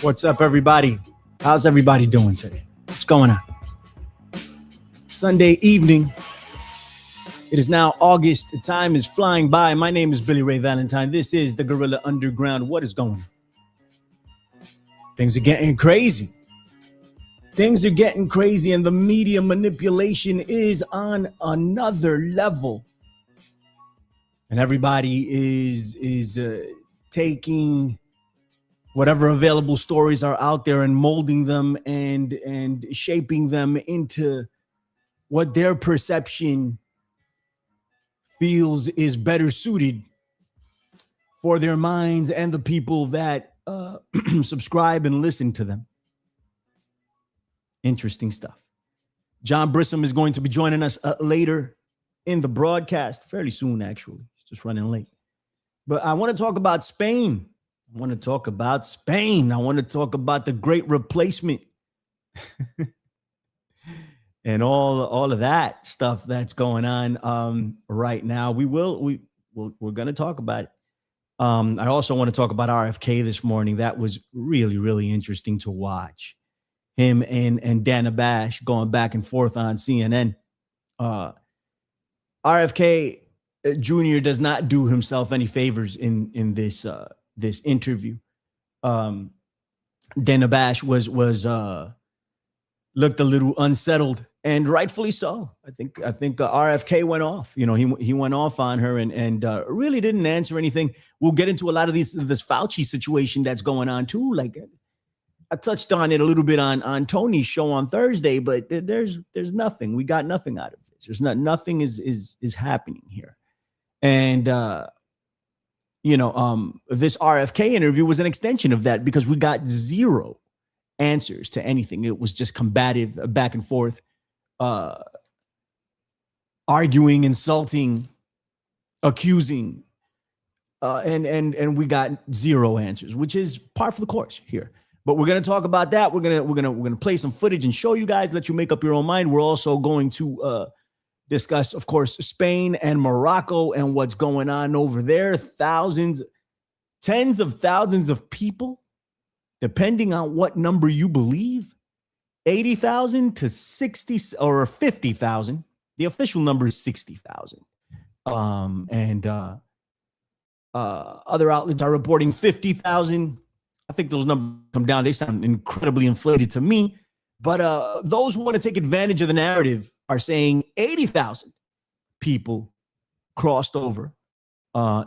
What's up, everybody? How's everybody doing today? What's going on? Sunday evening. It is now August. The time is flying by. My name is Billy Ray Valentine. This is the Guerrilla Underground. What is going on? Things are getting crazy. Things are getting crazy, and the media manipulation is on another level. And everybody is taking whatever available stories are out there and molding them and shaping them into what their perception feels is better suited for their minds and the people that subscribe and listen to them. Interesting stuff. John Brissom is going to be joining us later in the broadcast, fairly soon, actually. It's just running late. But I want to talk about Spain. I want to talk about the great replacement and all of that stuff that's going on right now. We're going to talk about it. I also want to talk about RFK this morning. That was really, really interesting to watch. Him and Dana Bash going back and forth on CNN. RFK Jr. does not do himself any favors in this interview. Dana Bash was looked a little unsettled, and rightfully so. I think RFK went off. You know, he went off on her and really didn't answer anything. We'll get into a lot of this Fauci situation that's going on too. Like I touched on it a little bit on Tony's show on Thursday, but there's nothing. We got nothing out of this. There's nothing is happening here, and this RFK interview was an extension of that because we got zero answers to anything. It was just combative, back and forth, arguing, insulting, accusing, and we got zero answers, which is par for the course here. But we're gonna talk about that. We're gonna play some footage and show you guys, let you make up your own mind. We're also going to discuss, of course, Spain and Morocco and what's going on over there. Tens of thousands of people, depending on what number you believe, 80,000 to 60 or 50,000. The official number is 60,000. Other outlets are reporting 50,000. I think those numbers come down. They sound incredibly inflated to me. But those who want to take advantage of the narrative are saying 80,000 people crossed over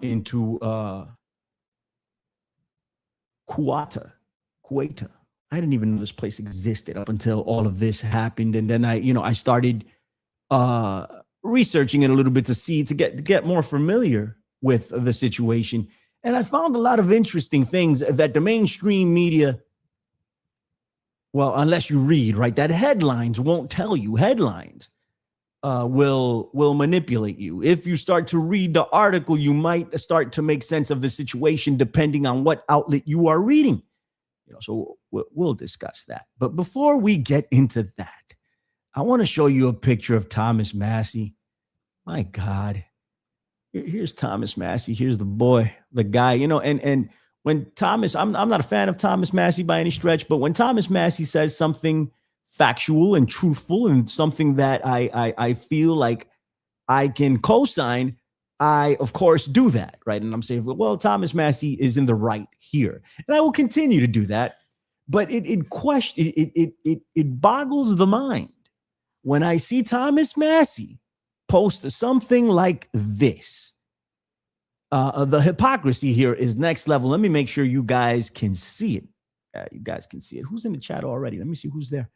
into Kuwait. I didn't even know this place existed up until all of this happened. And then I started researching it a little bit to get more familiar with the situation. And I found a lot of interesting things that the mainstream media, well, unless you read, right, that headlines won't tell you. Headlines will manipulate you. If you start to read the article, you might start to make sense of the situation depending on what outlet you are reading. So we'll discuss that. But before we get into that, I want to show you a picture of Thomas Massie. My God. Here's Thomas Massie. Here's the boy, the guy, and when Thomas, I'm not a fan of Thomas Massie by any stretch, but when Thomas Massie says something factual and truthful and something that I feel like I can co-sign, I, of course, do that, right? And I'm saying, well, Thomas Massie is in the right here. And I will continue to do that. But it boggles the mind when I see Thomas Massie post something like this. The hypocrisy here is next level. Let me make sure you guys can see it. You guys can see it. Who's in the chat already? Let me see who's there.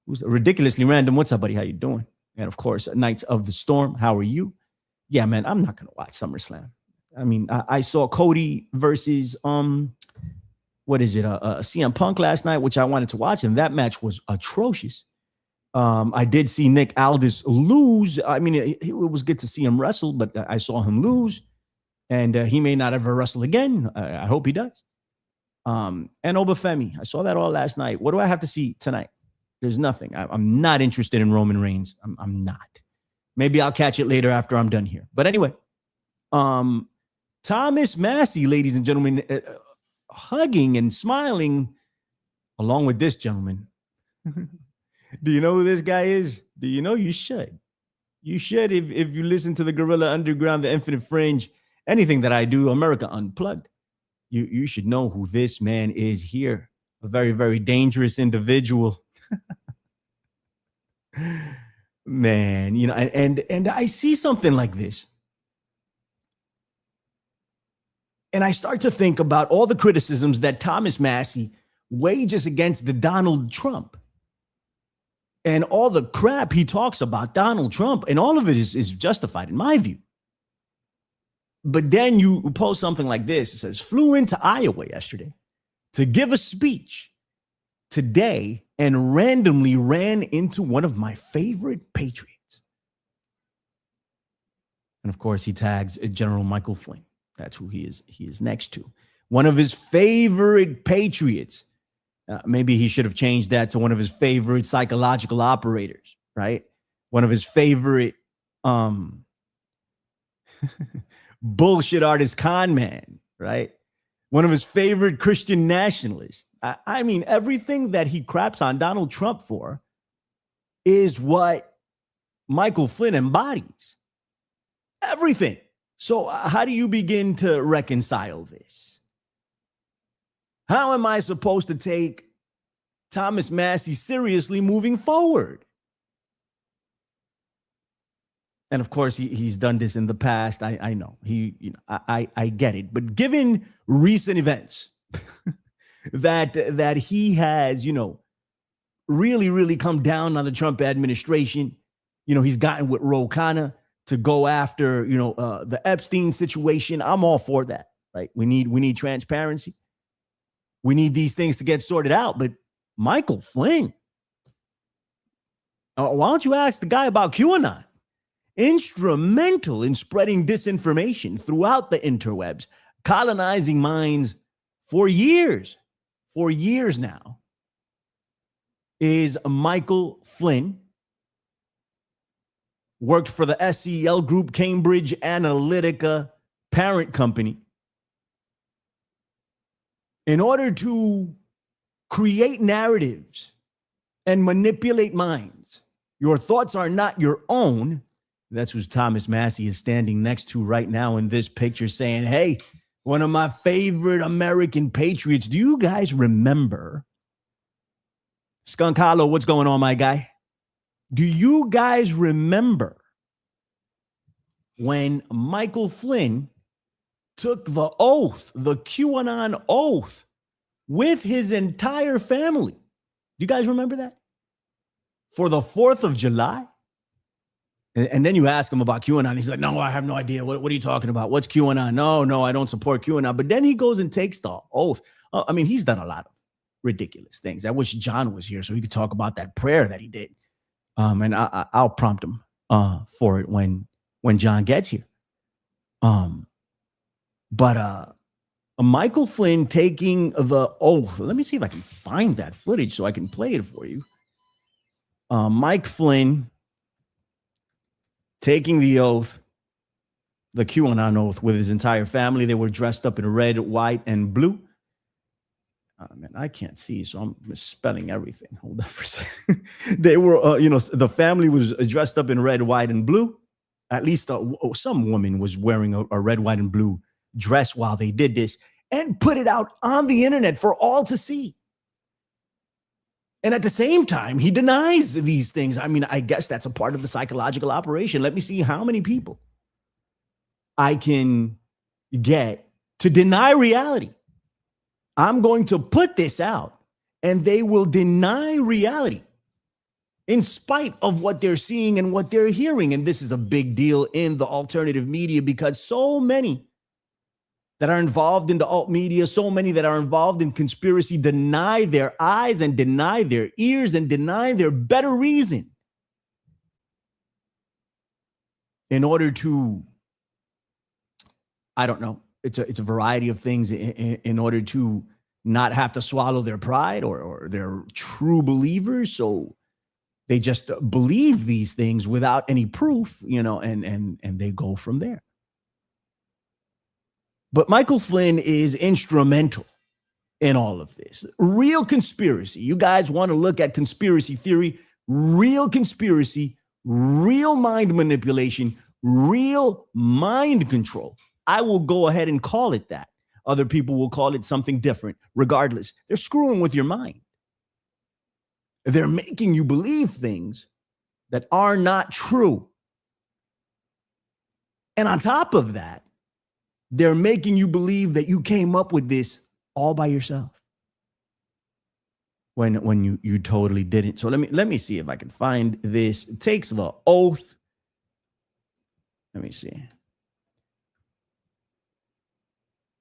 Who's ridiculously random? What's up, buddy? How you doing? And of course, Knights of the Storm. How are you? Yeah, man, I'm not gonna watch SummerSlam. I mean, I saw Cody versus CM Punk last night, which I wanted to watch, and that match was atrocious. I did see Nick Aldis lose. I mean, it was good to see him wrestle, but I saw him lose, and he may not ever wrestle again. I hope he does. And Obafemi, I saw that all last night. What do I have to see tonight? There's nothing. I'm not interested in Roman Reigns. I'm not. Maybe I'll catch it later after I'm done here. But anyway, Thomas Massie, ladies and gentlemen, hugging and smiling along with this gentleman. Do you know who this guy is? Do you know? You should. You should if you listen to the Gorilla Underground, the Infinite Fringe, anything that I do, America Unplugged. You should know who this man is here. A very, very dangerous individual. Man, you know, and I see something like this. And I start to think about all the criticisms that Thomas Massie wages against the Donald Trump. And all the crap he talks about Donald Trump, and all of it is justified in my view. But then you post something like this. It says, flew into Iowa yesterday to give a speech today and randomly ran into one of my favorite patriots. And of course, he tags General Michael Flynn. That's who he is next to. One of his favorite patriots. Maybe he should have changed that to one of his favorite psychological operators, right? One of his favorite bullshit artist con man, right? One of his favorite Christian nationalists. I mean, everything that he craps on Donald Trump for is what Michael Flynn embodies. Everything. So how do you begin to reconcile this? How am I supposed to take Thomas Massie seriously moving forward? And of course, he's done this in the past. I know I get it. But given recent events that he has, really come down on the Trump administration, he's gotten with Ro Khanna to go after, the Epstein situation. I'm all for that, right? We need transparency. We need these things to get sorted out. But Michael Flynn, why don't you ask the guy about QAnon? Instrumental in spreading disinformation throughout the interwebs, colonizing minds for years now, is Michael Flynn. Worked for the SEL Group, Cambridge Analytica parent company, in order to create narratives and manipulate minds. Your thoughts are not your own. That's who Thomas Massie is standing next to right now in this picture, saying, hey, one of my favorite American patriots. Do you guys remember? Skunk Hollow, what's going on, my guy? Do you guys remember when Michael Flynn took the oath, the QAnon oath, with his entire family? Do you guys remember that? For the 4th of July? And then you ask him about QAnon. He's like, no, I have no idea. What are you talking about? What's QAnon? No, I don't support QAnon. But then he goes and takes the oath. I mean, he's done a lot of ridiculous things. I wish John was here so he could talk about that prayer that he did. And I'll prompt him for it when John gets here. But Michael Flynn taking the oath. Let me see if I can find that footage so I can play it for you. Mike Flynn taking the oath, the QAnon oath, with his entire family. They were dressed up in red, white, and blue. Man, I can't see, so I'm misspelling everything. Hold on for a second. They were, the family was dressed up in red, white, and blue. At least some woman was wearing a red, white, and blue dress while they did this, and put it out on the internet for all to see. And at the same time, he denies these things. I mean, I guess that's a part of the psychological operation. Let me see how many people I can get to deny reality. I'm going to put this out, and they will deny reality in spite of what they're seeing and what they're hearing. And this is a big deal in the alternative media, because so many that are involved in the alt media, so many that are involved in conspiracy, deny their eyes and deny their ears and deny their better reason in order to, I don't know, it's a variety of things in order to not have to swallow their pride or their true believers. So they just believe these things without any proof, and they go from there. But Michael Flynn is instrumental in all of this. Real conspiracy. You guys want to look at conspiracy theory, real conspiracy, real mind manipulation, real mind control. I will go ahead and call it that. Other people will call it something different. Regardless, they're screwing with your mind. They're making you believe things that are not true. And on top of that, they're making you believe that you came up with this all by yourself when you totally didn't. So let me see if I can find this. It takes the oath. Let me see.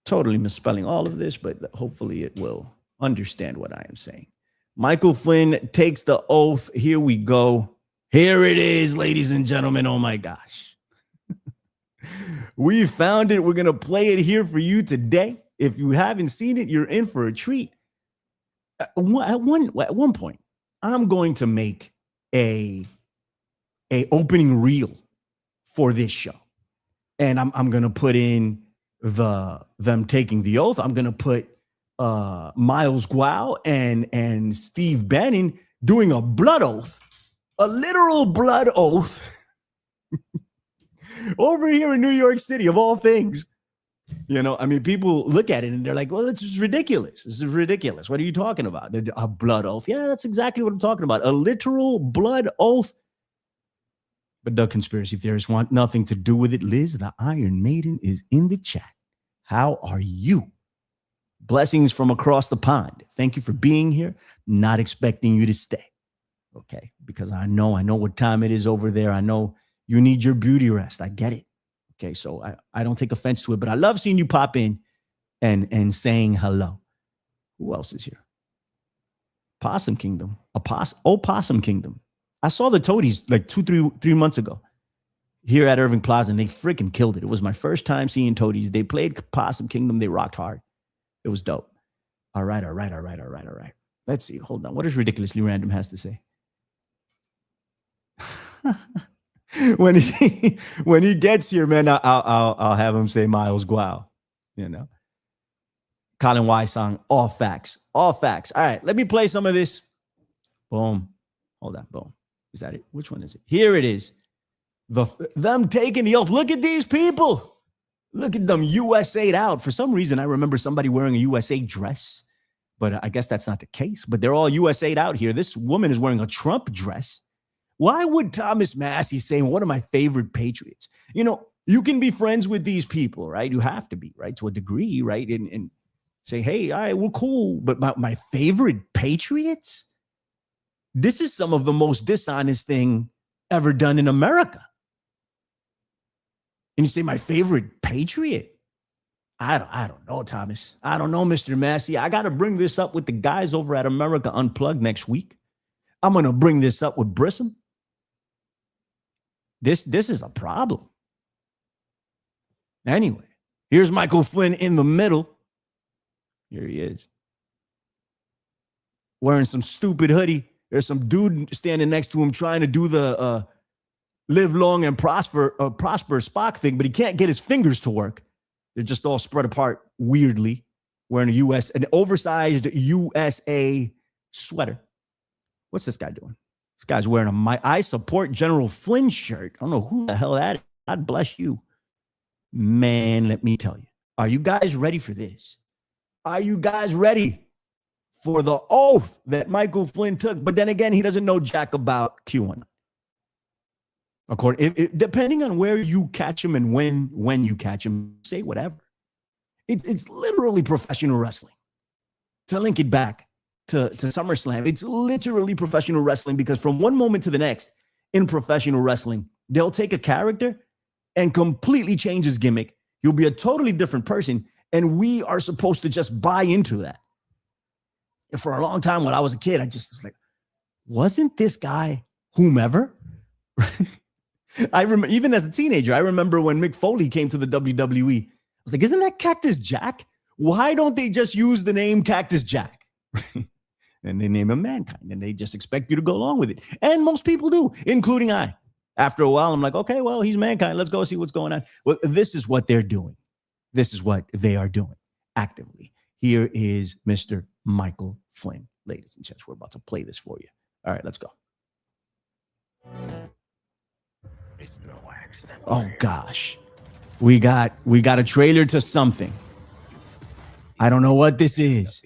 Totally misspelling all of this, but hopefully it will understand what I am saying. Michael Flynn takes the oath. Here we go. Here it is, ladies and gentlemen. Oh my gosh. We found it. We're going to play it here for you today. If you haven't seen it, you're in for a treat. At one point, I'm going to make a opening reel for this show. And I'm going to put in them taking the oath. I'm going to put Miles Guo and Steve Bannon doing a blood oath, a literal blood oath over here in New York City, of all things. You know, I mean, people look at it and they're like, well, this is ridiculous. This is ridiculous. What are you talking about? A blood oath. Yeah, that's exactly what I'm talking about. A literal blood oath. But the conspiracy theorists want nothing to do with it. Liz, the Iron Maiden, is in the chat. How are you? Blessings from across the pond. Thank you for being here. Not expecting you to stay. Okay, because I know what time it is over there. I know you need your beauty rest. I get it. Okay, so I don't take offense to it, but I love seeing you pop in and saying hello. Who else is here? Possum Kingdom. Possum Kingdom. I saw the Toadies like 3 months ago here at Irving Plaza, and they freaking killed it. It was my first time seeing Toadies. They played Possum Kingdom. They rocked hard. It was dope. All right. Let's see. Hold on. What does Ridiculously Random has to say? when he gets here, man, I'll have him say Miles Guo. You know, Colin Y song. All facts. All right. Let me play some of this. Boom. Hold on. Boom. Is that it? Which one is it? Here it is. Them taking the oath. Look at these people. Look at them USA'd out. For some reason, I remember somebody wearing a USA dress, but I guess that's not the case. But they're all USA'd out here. This woman is wearing a Trump dress. Why would Thomas Massey say one of my favorite patriots? You know, you can be friends with these people, right? You have to be, right? To a degree, right? And say, hey, all right, we're cool. But my favorite patriots? This is some of the most dishonest thing ever done in America. And you say, my favorite patriot? I don't know, Thomas. I don't know, Mr. Massey. I got to bring this up with the guys over at America Unplugged next week. I'm going to bring this up with Brissom. This is a problem. Anyway, here's Michael Flynn in the middle. Here he is. Wearing some stupid hoodie. There's some dude standing next to him trying to do the live long and prosper Spock thing, but he can't get his fingers to work. They're just all spread apart weirdly, wearing an oversized USA sweater. What's this guy doing? This guy's wearing a I Support General Flynn shirt. I don't know who the hell that is. God bless you. Man, let me tell you. Are you guys ready for this? Are you guys ready for the oath that Michael Flynn took? But then again, he doesn't know jack about QAnon. Depending on where you catch him and when you catch him, say whatever. It's literally professional wrestling. To link it back to SummerSlam, it's literally professional wrestling, because from one moment to the next in professional wrestling, they'll take a character and completely change his gimmick. He'll be a totally different person, and we are supposed to just buy into that. And for a long time when I was a kid, I just was like, wasn't this guy whomever? I remember, even as a teenager, I remember when Mick Foley came to the WWE. I was like, isn't that Cactus Jack? Why don't they just use the name Cactus Jack? And they name him Mankind, and they just expect you to go along with it. And most people do, including I. After a while, I'm like, okay, well, he's Mankind. Let's go see what's going on. Well, this is what they're doing. This is what they are doing actively. Here is Mr. Michael Flynn. Ladies and gents, we're about to play this for you. All right, let's go. It's no accident. Oh gosh. We got a trailer to something. I don't know what this is.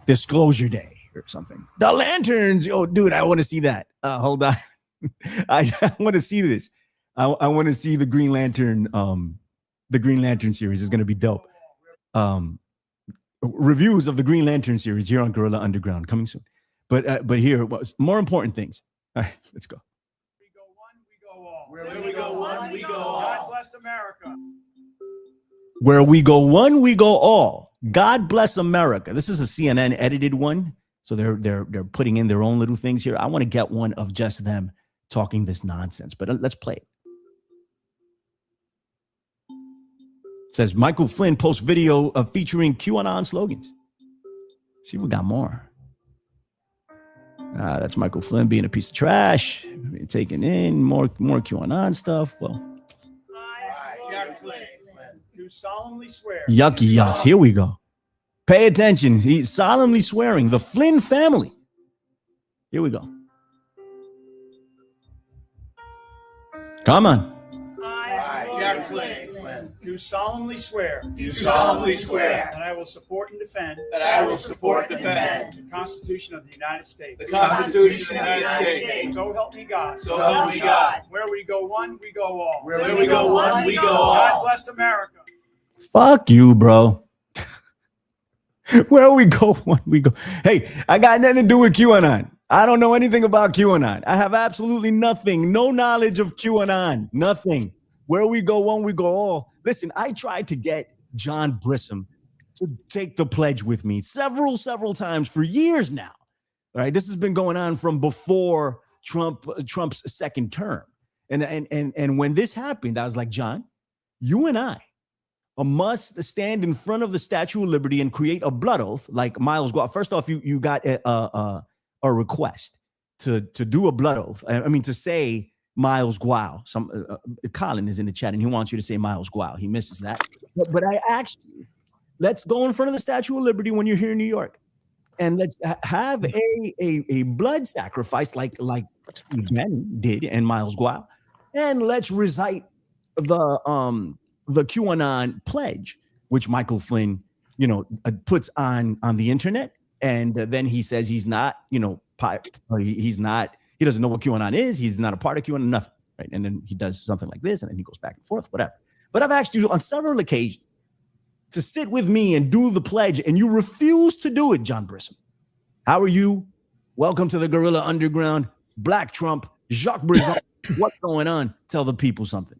Disclosure Day or something. The lanterns. Oh, dude, I want to see that. Hold on. I want to see this. I want to see the Green Lantern. The Green Lantern series is going to be dope. Reviews of the Green Lantern series here on Gorilla Underground coming soon. But here was more important things. All right, let's go. We go one, we go all. Where we go one, we go all. God bless America. Where we go one, we go all. God bless America. This is a CNN edited one, so they're putting in their own little things here. I want to get one of just them talking this nonsense, but let's play it. It says Michael Flynn posts video of featuring QAnon slogans. See, we got more. That's Michael Flynn being a piece of trash, taking in more QAnon stuff. Well, Do solemnly swear. Yucky yucks. Here we go. Pay attention. He's solemnly swearing. The Flynn family. Here we go. Come on. I, Flynn, do solemnly swear. Do solemnly swear. That I will support and defend. That I will support and defend. The Constitution of the United States. The Constitution of the United States. So help me God. So help me God. Where we go one, we go all. Where we go one, we go all. God bless America. Fuck you, bro. Where we go one, we go. Hey, I got nothing to do with QAnon. I don't know anything about QAnon. I have absolutely nothing. No knowledge of QAnon. Nothing. Where we go one, we go all. Listen, I tried to get John Brissom to take the pledge with me several times for years now. All right, this has been going on from before Trump's second term. And when this happened, I was like, John, you and I must stand in front of the Statue of Liberty and create a blood oath like Miles Gual. First off, you got a request to do a blood oath. I mean, to say Miles Gual. Colin is in the chat and he wants you to say Miles Gual. He misses that. But I asked you, let's go in front of the Statue of Liberty when you're here in New York, and let's have a blood sacrifice like Steve Bannon did and Miles Gual, and let's recite the QAnon pledge, which Michael Flynn, puts on the internet, and then he says he's not, he's not. He doesn't know what QAnon is. He's not a part of QAnon, nothing, right? And then he does something like this, and then he goes back and forth, whatever. But I've asked you on several occasions to sit with me and do the pledge, and you refuse to do it, John Brissom. How are you? Welcome to the Gorilla Underground. Black Trump, Jacques Brisson. What's going on? Tell the people something.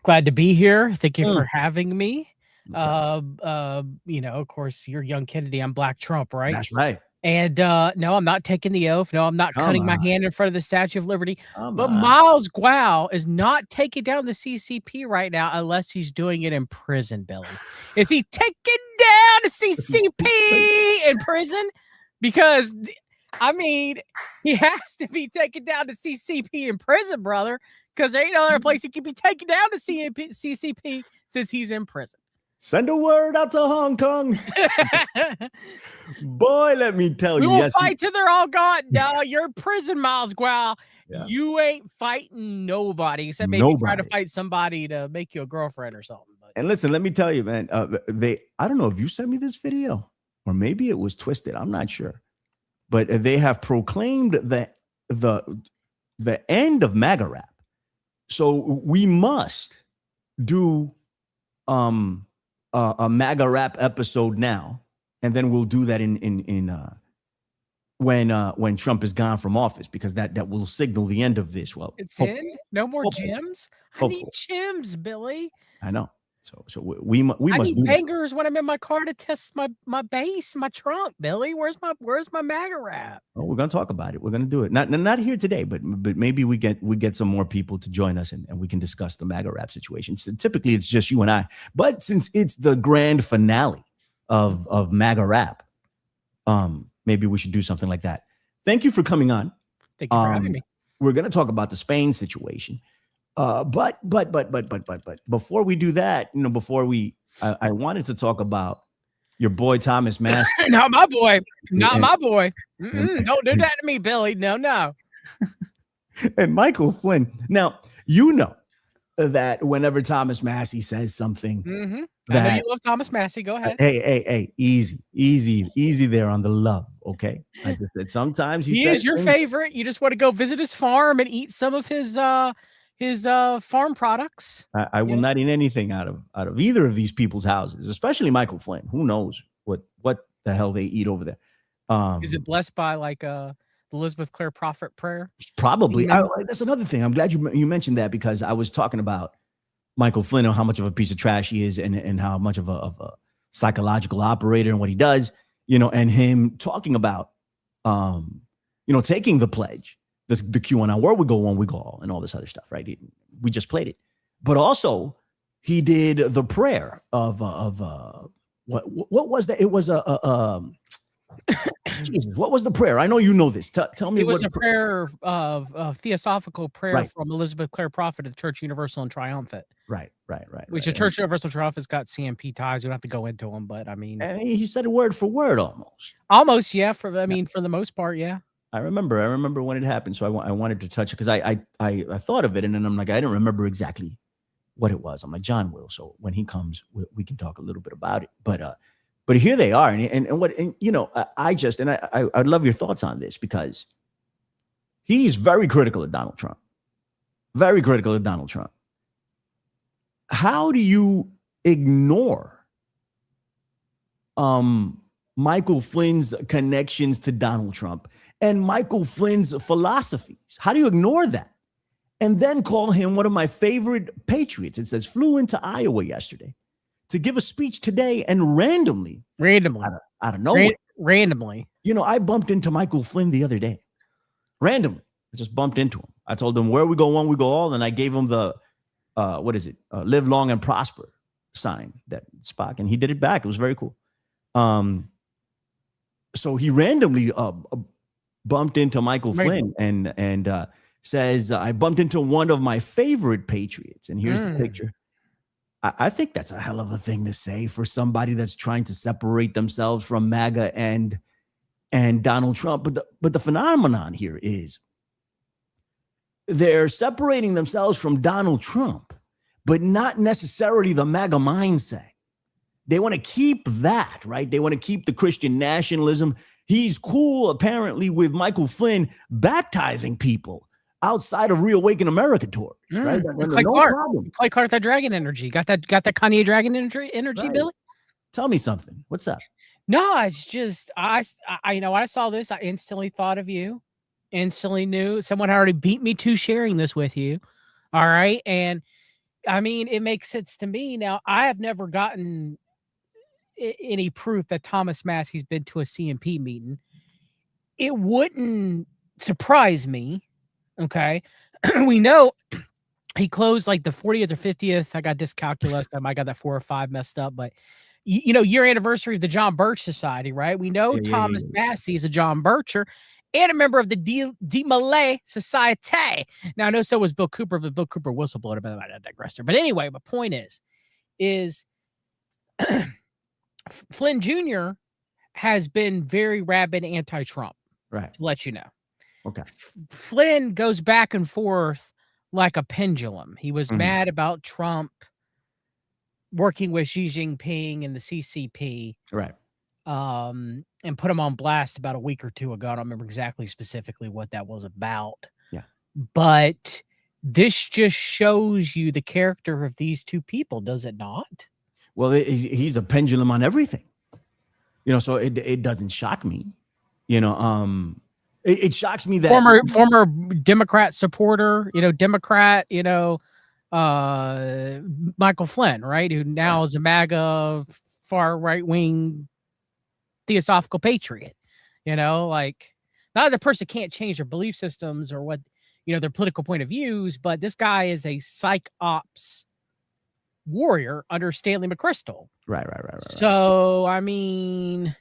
Glad to be here. Thank you for having me. Of course, you're young Kennedy. I'm Black Trump, right? That's right. And no, I'm not taking the oath. No, I'm not cutting my hand in front of the Statue of Liberty. But Miles Gual is not taking down the CCP right now unless he's doing it in prison, Billy. Is he taking down the CCP in prison? Because, I mean, he has to be taking down the CCP in prison, brother, because there ain't no other place he can be taking down the CCP since he's in prison. Send a word out to Hong Kong. Boy, let me tell you. We will fight till they're all gone. No, you're in prison, Miles Gual. Yeah. You ain't fighting nobody except maybe trying to fight somebody to make you a girlfriend or something. But. And listen, let me tell you, man, I don't know if you sent me this video or maybe it was twisted. I'm not sure. But they have proclaimed the end of MAGA rap. So we must do a MAGA rap episode now, and then we'll do that when Trump is gone from office, because that will signal the end of this. Well, it's in. No more gyms. I need gyms, Billy. I know. So we must do bangers that when I'm in my car to test my bass, my trunk, Billy. Where's my MAGA rap? Oh, we're gonna talk about it. We're gonna do it. Not here today, but maybe we get some more people to join us and we can discuss the MAGA rap situation. So typically it's just you and I, but since it's the grand finale of MAGA rap, maybe we should do something like that. Thank you for coming on. Thank you for having me. We're gonna talk about the Spain situation. But before we do that, I wanted to talk about your boy Thomas Massey. Not my boy. Not And- my boy. Don't do that to me, Billy. No. and Michael Flynn. Now, that whenever Thomas Massey says something, I know you love Thomas Massey. Go ahead. Hey, easy there on the love, okay? I just said sometimes he is your favorite. You just want to go visit his farm and eat some of his farm products. I will not eat anything out of either of these people's houses, especially Michael Flynn. Who knows what the hell they eat over there? Is it blessed by like the Elizabeth Clare prophet prayer? Probably. That's another thing. I'm glad you mentioned that, because I was talking about Michael Flynn and how much of a piece of trash he is, and how much of a psychological operator and what he does, and him talking about, taking the pledge, the QAnon, where we go one, we go all, and all this other stuff, right? We just played it. But also he did the prayer of what was that? It was Jesus, what was the prayer? I know you know this. Tell me. It was a prayer of theosophical prayer from Elizabeth Clare Prophet of the Church Universal and Triumphant. Right. Which the Church Universal and Triumphant's got CMP ties. We don't have to go into them, but I mean, he said it word for word almost. Almost, yeah. For the most part, yeah. I remember when it happened, so I wanted to touch it because I thought of it, and then I'm like, I didn't remember exactly what it was. I'm like, John will, so when he comes, we can talk a little bit about it. But here they are, I'd love your thoughts on this, because he's very critical of Donald Trump. Very critical of Donald Trump. How do you ignore Michael Flynn's connections to Donald Trump and Michael Flynn's philosophies? How do you ignore that and then call him one of my favorite patriots? It says flew into Iowa yesterday to give a speech today, and randomly out of nowhere, randomly, I bumped into Michael Flynn the other day. Randomly, I just bumped into him. I told him, where we go one, we go all, and I gave him the live long and prosper sign, that Spock, and he did it back. It was very cool. So he randomly bumped into Michael Flynn and says, I bumped into one of my favorite patriots, and here's the picture. I think that's a hell of a thing to say for somebody that's trying to separate themselves from MAGA and Donald Trump. But the phenomenon here is they're separating themselves from Donald Trump, but not necessarily the MAGA mindset. They want to keep that, right? They want to keep the Christian nationalism. He's cool, apparently, with Michael Flynn baptizing people outside of Reawaken America tours, right? Clay Clark, that dragon energy. Got that Kanye dragon energy, right. Billy? Tell me something. What's up? No, it's just I when I saw this, I instantly thought of you. Instantly knew someone had already beat me to sharing this with you. All right. And I mean, it makes sense to me. Now, I have never gotten any proof that Thomas Massey's been to a CMP meeting. It wouldn't surprise me. Okay. We know he closed like the 40th or 50th. I got dyscalculus. I might got that 4 or 5 messed up, but year anniversary of the John Birch Society, right? We know Thomas Massey is a John Bircher and a member of the De Malay Society. Now, I know so was Bill Cooper, but Bill Cooper whistleblowed about that. I digress there. But anyway, my point is Flynn Jr. has been very rabid anti-Trump, right? To let you know. Okay. Flynn goes back and forth like a pendulum. He was mad about Trump working with Xi Jinping and the CCP. Right. And put him on blast about a week or two ago. I don't remember exactly specifically what that was about. Yeah. But this just shows you the character of these two people, does it not? Well, he's a pendulum on everything. So it doesn't shock me. It shocks me that former Democrat supporter, Democrat, Michael Flynn, right? Who now is a MAGA far right wing theosophical patriot, like not that the person can't change their belief systems or what, their political point of views, but this guy is a psych ops warrior under Stanley McChrystal. Right. So, I mean,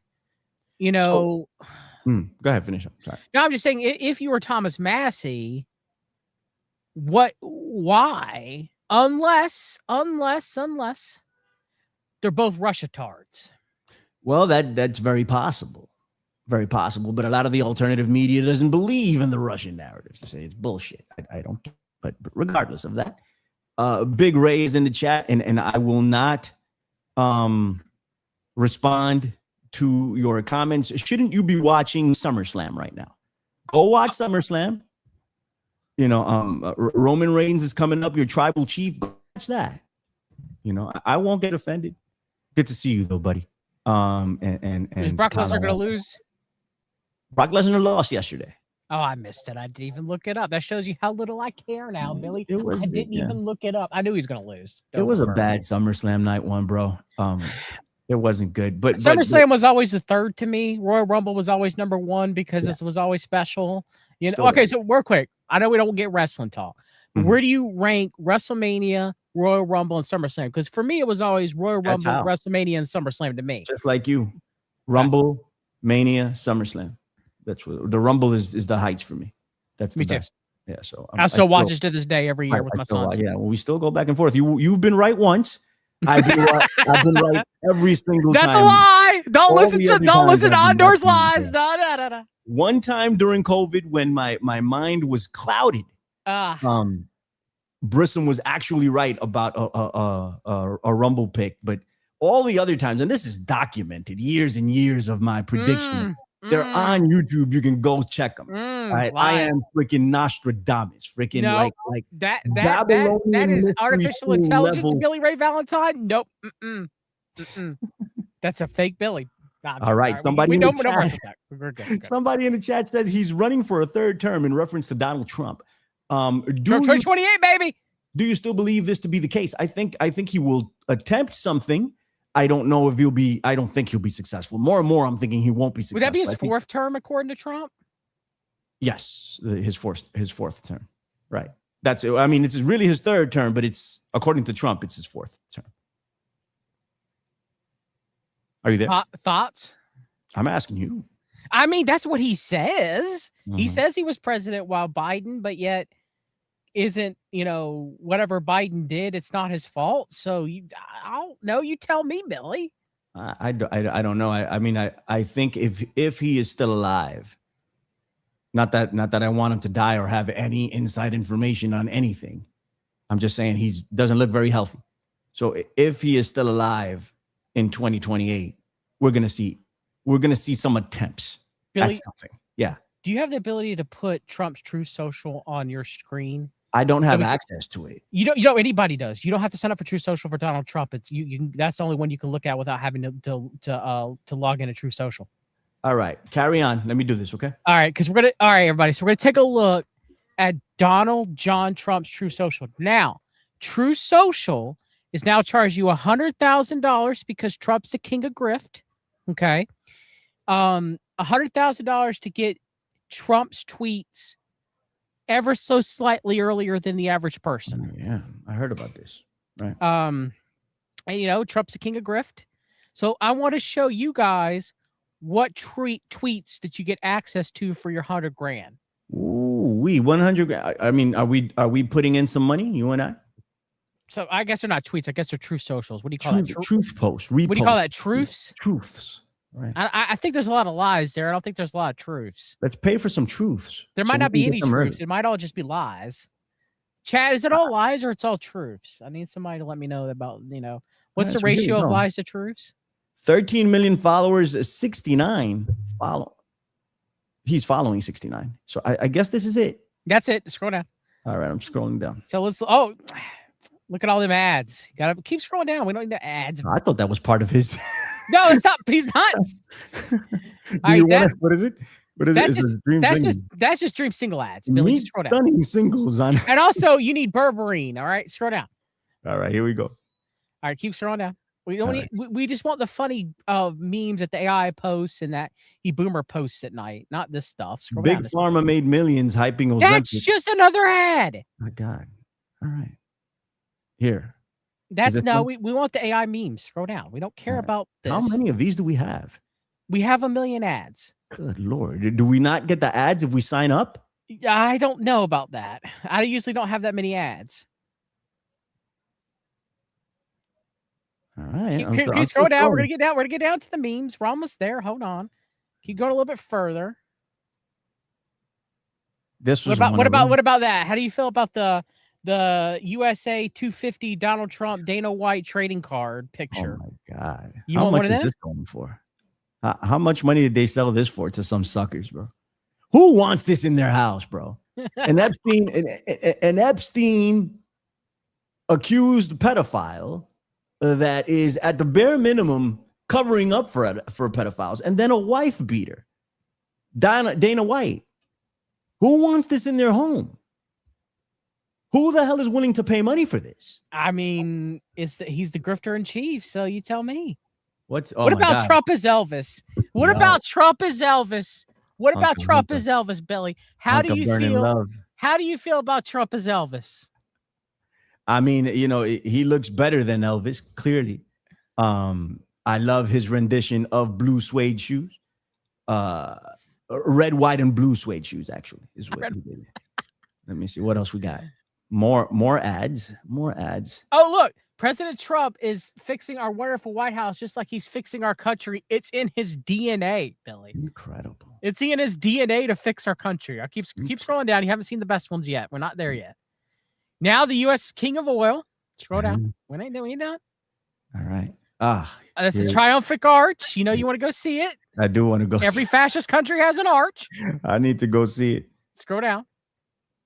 go ahead, finish up. Sorry. No, I'm just saying, if you were Thomas Massey, Why? Unless they're both Russia-tards. Well, that's very possible. Very possible. But a lot of the alternative media doesn't believe in the Russian narratives. They say it's bullshit. I don't. But regardless of that, big raise in the chat, and I will not respond to your comments. Shouldn't you be watching SummerSlam right now? Go watch SummerSlam. You know, Roman Reigns is coming up, your tribal chief. Go watch that. You know, I won't get offended. Good to see you though, buddy. And is Brock Lesnar going to lose? Brock Lesnar lost yesterday. Oh, I missed it. I didn't even look it up. That shows you how little I care now, Billy. I didn't even look it up. I knew he was going to lose. It was a bad SummerSlam night one, bro. It wasn't good. But SummerSlam was always the third to me. Royal Rumble was always number one because this was always special. You know. Okay, so real quick. I know we don't get wrestling talk. But where do you rank WrestleMania, Royal Rumble, and SummerSlam? Because for me, it was always Royal Rumble, WrestleMania, and SummerSlam to me. Just like you. Rumble, Mania, SummerSlam. That's what the Rumble is the heights for me. That's the best. Yeah, so I still watch it to this day every year with my son. Yeah, well, we still go back and forth. You've been right once. I've been right every single time. That's a lie. Don't listen to Ondor's lies. No. One time during COVID when my mind was clouded, Brisson was actually right about a Rumble pick, but all the other times, and this is documented, years and years of my prediction. They're on YouTube. You can go check them. Right? I am freaking Nostradamus. Freaking like that is artificial intelligence, level. Billy Ray Valentine. Nope. That's a fake Billy. All right. Somebody in the chat says he's running for a third term in reference to Donald Trump. 2028, baby. Do you still believe this to be the case? I think he will attempt something. I don't know if I don't think he'll be successful. More and more, I'm thinking he won't be successful. Would that be his fourth term according to Trump? Yes, his fourth term. Right. That's it. I mean, it's really his third term, but it's according to Trump, it's his fourth term. Are you there? Thoughts? I'm asking you. I mean, that's what he says. He says he was president while Biden, but yet isn't, whatever Biden did, it's not his fault. So I don't know. You tell me, Billy. I don't know. I mean, I think if he is still alive, not that I want him to die or have any inside information on anything. I'm just saying he doesn't look very healthy. So if he is still alive in 2028, we're gonna see some attempts at something. Yeah. Do you have the ability to put Trump's Truth Social on your screen? I don't have access to it. You know, anybody does. You don't have to sign up for Truth Social for Donald Trump. It's you. That's the only one you can look at without having to log into Truth Social. All right, carry on. Let me do this, okay? All right, all right, everybody. So we're gonna take a look at Donald John Trump's Truth Social. Now, Truth Social is now charging you $100,000 because Trump's the king of grift. Okay, $100,000 to get Trump's tweets ever so slightly earlier than the average person. Yeah, I heard about this. Right. And Trump's the king of grift. So I want to show you guys what tweets that you get access to for your $100,000. Ooh, 100. I mean, are we putting in some money, you and I? So I guess they're not tweets. I guess they're truth socials. What do you call that? Truth posts. Reposts. What do you call that? Truths. Truths. Right. I think there's a lot of lies there. I don't think there's a lot of truths. Let's pay for some truths. There might not be any truths. It might all just be lies. Chad, is it all lies or it's all truths? I need somebody to let me know about, what's the ratio of lies to truths? 13 million followers, 69 follow. He's following 69. So I guess this is it. That's it. Scroll down. All right, I'm scrolling down. So look at all them ads. You gotta keep scrolling down. We don't need the ads. I thought that was part of his. No, it's not. He's not. What is it? What is it? That's just Dream Single ads. Billy, just scroll down. Stunning singles on. And also, you need berberine. All right, scroll down. All right, here we go. All right, keep scrolling down. We don't need. We just want the funny memes that the AI posts and that boomer posts at night, not this stuff. Scroll Big Pharma made millions hyping Ozempic. That's just another ad. My God. All right. Here. We want the AI memes. Scroll down. We don't care about this. How many of these do we have? We have 1 million ads. Good Lord. Do we not get the ads if we sign up? I don't know about that. I usually don't have that many ads. All right. Can you scroll down? We're gonna get down. We're gonna get down to the memes. We're almost there. Hold on. Keep going a little bit further. This was what about that? How do you feel about the USA 250 Donald Trump Dana White trading card picture? Oh my God. You How want much one of is them? this going for? How much money did they sell this for to some suckers, bro? Who wants this in their house, bro? An Epstein accused pedophile that is at the bare minimum covering up for pedophiles, and then a wife beater, Dana White. Who wants this in their home? Who the hell is willing to pay money for this? I mean, he's the grifter in chief, so you tell me. What about Trump as Elvis? What about Trump as Elvis? What about Trump as Elvis, Billy? How do you feel? How do you feel about Trump as Elvis? I mean, you know, he looks better than Elvis, clearly. I love his rendition of blue suede shoes. Red, white, and blue suede shoes, actually, is what he did. Let me see. What else we got? More ads. Oh, look. President Trump is fixing our wonderful White House just like he's fixing our country. It's in his DNA, Billy. Incredible. It's in his DNA to fix our country. I keep scrolling down. You haven't seen the best ones yet. We're not there yet. Now the U.S. King of Oil. Scroll down. We ain't done. All right. This is triumphant arch. You know you want to go see it. I do want to go. Every fascist country has an arch. I need to go see it. Scroll down.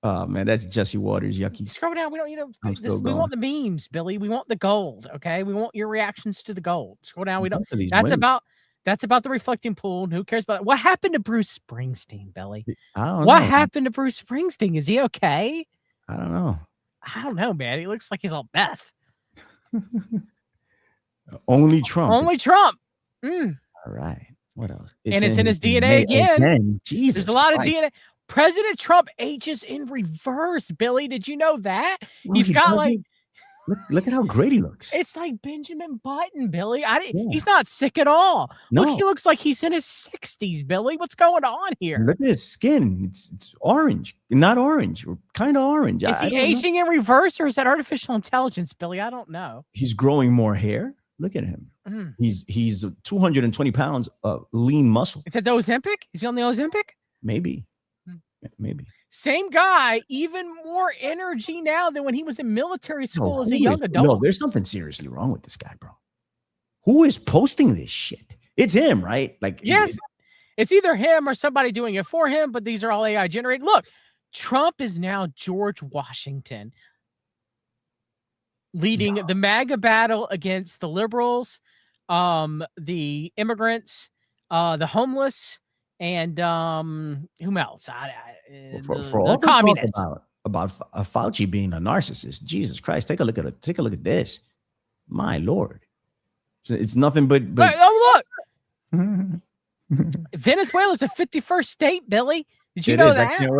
Oh man, that's Jesse Waters, yucky. Scroll down. We don't need to. We want the memes, Billy. We want the gold. Okay, we want your reactions to the gold. Scroll down. We don't. That's about the reflecting pool. And who cares about what happened to Bruce Springsteen, Billy? I don't know. What happened to Bruce Springsteen? Is he okay? I don't know. I don't know, man. He looks like he's on meth. Only Trump. Only Trump. All right. What else? It's in his DNA again. Jesus. There's a lot of DNA. President Trump ages in reverse, Billy. Did you know that? He's got like look at how great he looks. It's like Benjamin Button, Billy. He's not sick at all. No. Look, he looks like he's in his 60s, Billy. What's going on here? Look at his skin. It's orange. Not orange. Or kind of orange. Is he aging in reverse, or is that artificial intelligence, Billy? I don't know. He's growing more hair. Look at him. He's 220 pounds of lean muscle. Is that the Ozempic? Is he on the Ozempic? Maybe. Same guy, even more energy now than when he was in military school as a young adult. No, there's something seriously wrong with this guy, bro. Who is posting this shit? It's him, right? Like, yes, it's either him or somebody doing it for him, but these are all AI generated. Look, Trump is now George Washington leading the MAGA battle against the liberals, the immigrants, the homeless, and who else? For all the communists. About Fauci being a narcissist. Jesus Christ! Take a look at this. My Lord, it's nothing but. Oh, look, Venezuela's a 51st state, Billy. Did you know that? I can't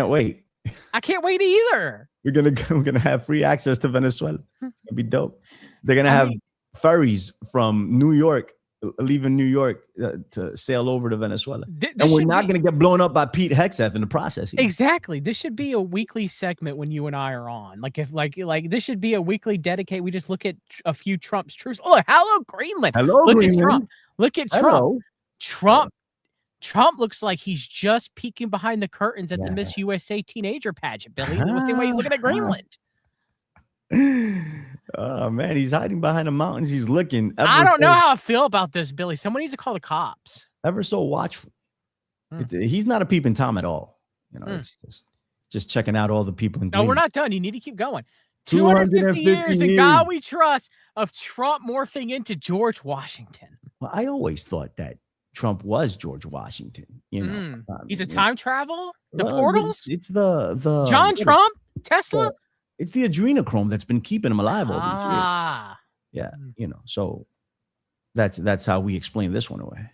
wait. I can't wait either. We're gonna have free access to Venezuela. It's gonna be dope. They're gonna have ferries from New York, leaving New York to sail over to Venezuela, and we're not gonna get blown up by Pete Hegseth in the process. Either. Exactly. This should be a weekly segment when you and I are on. Like if like this should be a weekly dedicate. We just look at a few Trump's truths. Oh, hello Greenland. Look at Trump. Look at Trump. Trump looks like he's just peeking behind the curtains at the Miss USA teenager pageant, Billy. The same way he's looking at Greenland. Oh, man, he's hiding behind the mountains. He's looking. I don't know how I feel about this, Billy. Someone needs to call the cops. Ever so watchful. He's not a peeping Tom at all. You know, it's just checking out all the people in Greenland. No, we're not done. You need to keep going. 250 years in God we trust of Trump morphing into George Washington. Well, I always thought that Trump was George Washington. You know, he's a time traveler. The portals. It's the John Trump, Tesla. It's the adrenochrome that's been keeping him alive all these years. Yeah, you know. So that's how we explain this one away.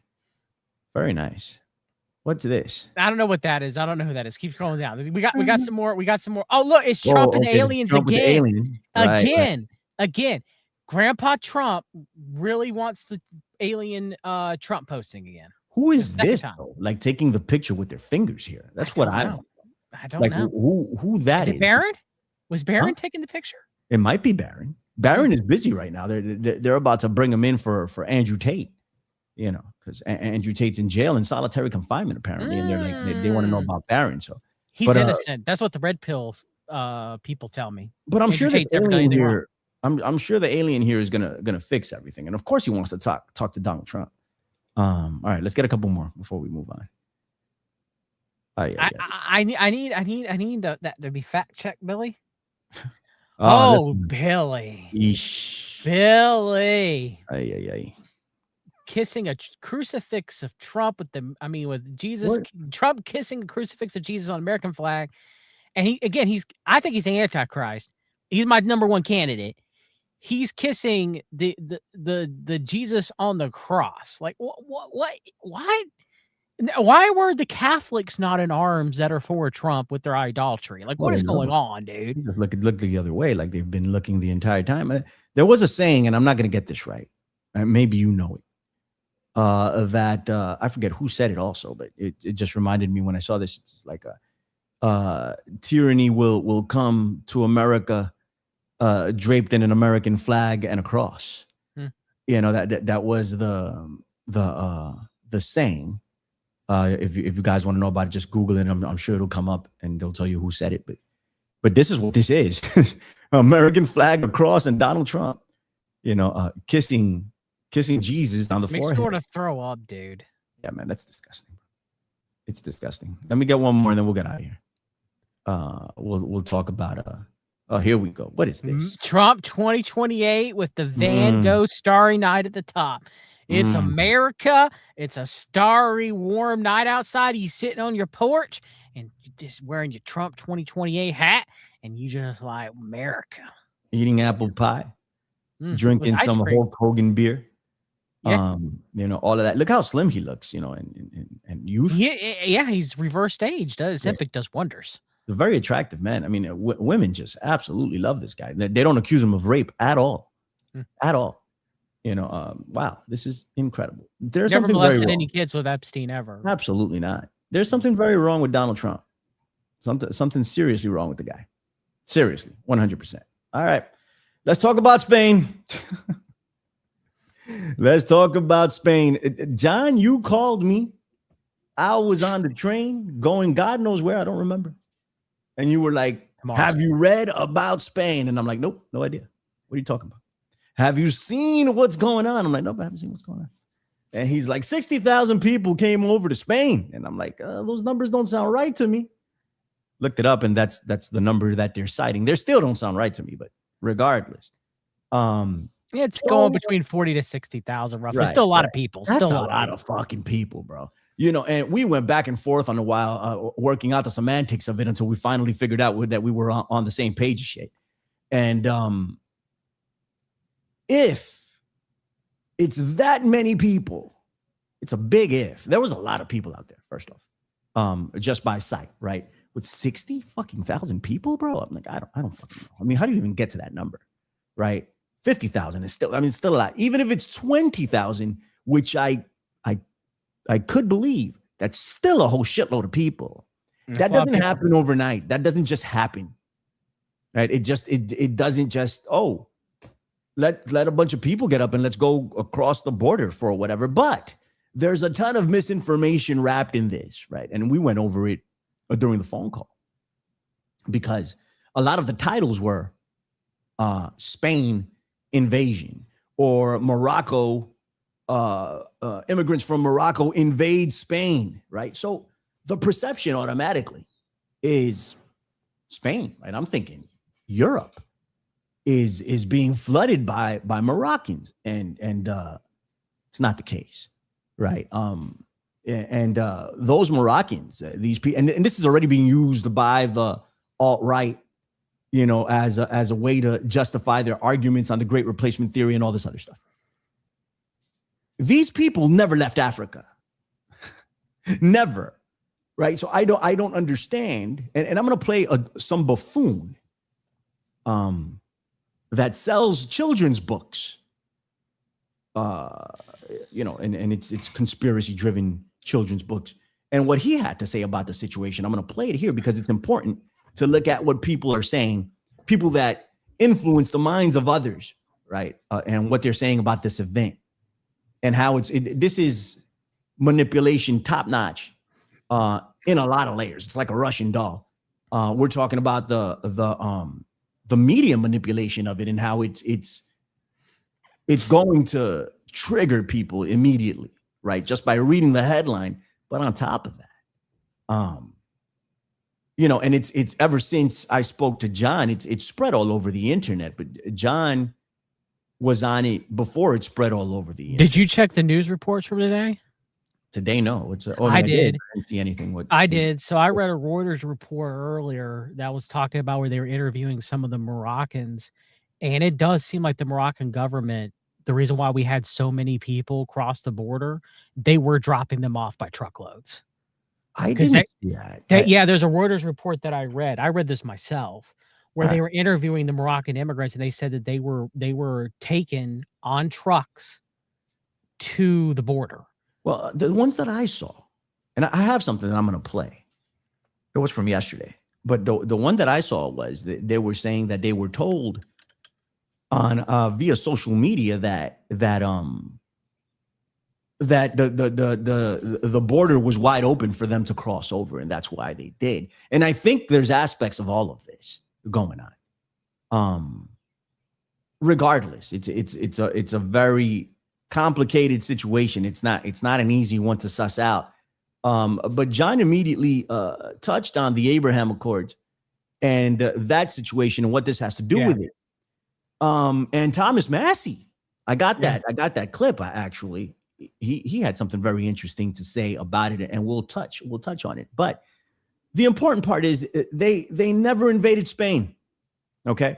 Very nice. What's this? I don't know what that is. I don't know who that is. Keep scrolling down. We got some more. We got some more. Oh, look, it's Trump and aliens Trump again. Right. Again. Grandpa Trump really wants the alien Trump posting again. Who is this though? Like taking the picture with their fingers here. That's what I don't know. I don't Like know. who that Is is? it Barron? Was Barron Huh? taking the picture? It might be Barron. Barron is busy right now. They're about to bring him in for Andrew Tate, you know, because Andrew Tate's in jail in solitary confinement apparently, and they're like they want to know about Barron. So he's innocent. That's what the red pill people tell me. But I'm Andrew sure the Tate's never done alien anything wrong. here. I'm sure the alien here is gonna fix everything, and of course he wants to talk to Donald Trump. All right, let's get a couple more before we move on. I need that to be fact checked, Billy. Billy. Yeesh. Billy. Ay. Kissing a crucifix of Trump with Jesus. What? Trump kissing a crucifix of Jesus on American flag. And I think he's the Antichrist. He's my number one candidate. He's kissing the Jesus on the cross. Like what? Why were the Catholics not in arms that are for Trump with their idolatry? Like, what is going on, dude? Just look the other way, like they've been looking the entire time. There was a saying, and I'm not going to get this right. Maybe you know it. That I forget who said it also, but it just reminded me when I saw this. It's like tyranny will come to America draped in an American flag and a cross. You know, that was the saying. If you guys want to know about it, just Google it. I'm sure it'll come up and they'll tell you who said it. But this is what this is: American flag, a cross, and Donald Trump. You know, kissing Jesus on the forehead. Makes me want to throw up, dude. Yeah, man, that's disgusting. It's disgusting. Let me get one more, and then we'll get out of here. We'll talk about Oh, here we go. What is this? Trump 2028 with the Van Gogh Starry Night at the top. It's America. It's a starry, warm night outside. You sitting on your porch and you just wearing your Trump 2028 hat, and you just like America. Eating apple pie, drinking some Hulk Hogan beer. Yeah. You know, all of that. Look how slim he looks, you know, and youth. Yeah, he's reversed age. Ozempic does wonders. A very attractive man. I mean, women just absolutely love this guy. They don't accuse him of rape at all. At all. You know, wow, this is incredible. There's Never something very molested wrong. any kids with Epstein ever. Absolutely not. There's something very wrong with Donald Trump. Something seriously wrong with the guy. Seriously, 100%. All right, let's talk about Spain. Let's talk about Spain. John, you called me. I was on the train going God knows where. I don't remember. And you were like, have you read about Spain? And I'm like, nope, no idea. What are you talking about? Have you seen what's going on? I'm like, nope, I haven't seen what's going on. And he's like, 60,000 people came over to Spain. And I'm like, those numbers don't sound right to me. Looked it up, and that's the number that they're citing. They still don't sound right to me, but regardless. It's going between 40 to 60,000 roughly. Right, Still a lot of people. That's Still a lot of fucking people, bro. You know, and we went back and forth on a while, working out the semantics of it until we finally figured out that we were on the same page of shit. And if it's that many people, it's a big if. There was a lot of people out there, first off, just by sight, right? With 60,000 people, bro. I'm like, I don't fucking know. I mean, how do you even get to that number, right? 50,000 is still, still a lot. Even if it's 20,000, which I could believe, that's still a whole shitload of people. That doesn't happen overnight. That doesn't just happen, right? It doesn't just, let a bunch of people get up and let's go across the border for whatever. But there's a ton of misinformation wrapped in this, right? And we went over it during the phone call because a lot of the titles were Spain invasion or Morocco, immigrants from Morocco invade Spain, right? So the perception automatically is Spain, right? I'm thinking Europe is being flooded by Moroccans, and it's not the case, right? Those Moroccans, these people, and this is already being used by the alt-right, you know, as a way to justify their arguments on the Great Replacement Theory and all this other stuff. These people never left Africa, never, right? So I don't understand, and I'm going to play some buffoon, that sells children's books, you know, and it's conspiracy-driven children's books and what he had to say about the situation. I'm going to play it here because it's important to look at what people are saying, people that influence the minds of others, right? And what they're saying about this event and how this is manipulation top notch in a lot of layers. It's like a Russian doll. We're talking about the media manipulation of it and how it's going to trigger people immediately, right? Just by reading the headline. But on top of that, and it's ever since I spoke to John, it's spread all over the internet. But John was on it before it spread all over the internet. Did you check the news reports from today? Today, no. I did. I didn't see anything. I did. So I read a Reuters report earlier that was talking about where they were interviewing some of the Moroccans, and it does seem like the Moroccan government, the reason why we had so many people cross the border, they were dropping them off by truckloads. I didn't see that. Yeah, there's a Reuters report that I read. I read this myself, where they were interviewing the Moroccan immigrants, and they said that they were taken on trucks to the border. Well, the ones that I saw, and I have something that I'm going to play. It was from yesterday, but the one that I saw was that they were saying that they were told on via social media that the border was wide open for them to cross over, and that's why they did. And I think there's aspects of all of this going on. Regardless, it's a very complicated situation. It's not an easy one to suss out. But John immediately touched on the Abraham Accords and that situation and what this has to do with it. And Thomas Massey, I got that clip. Actually, he had something very interesting to say about it, and we'll touch on it. But the important part is they never invaded Spain. Okay,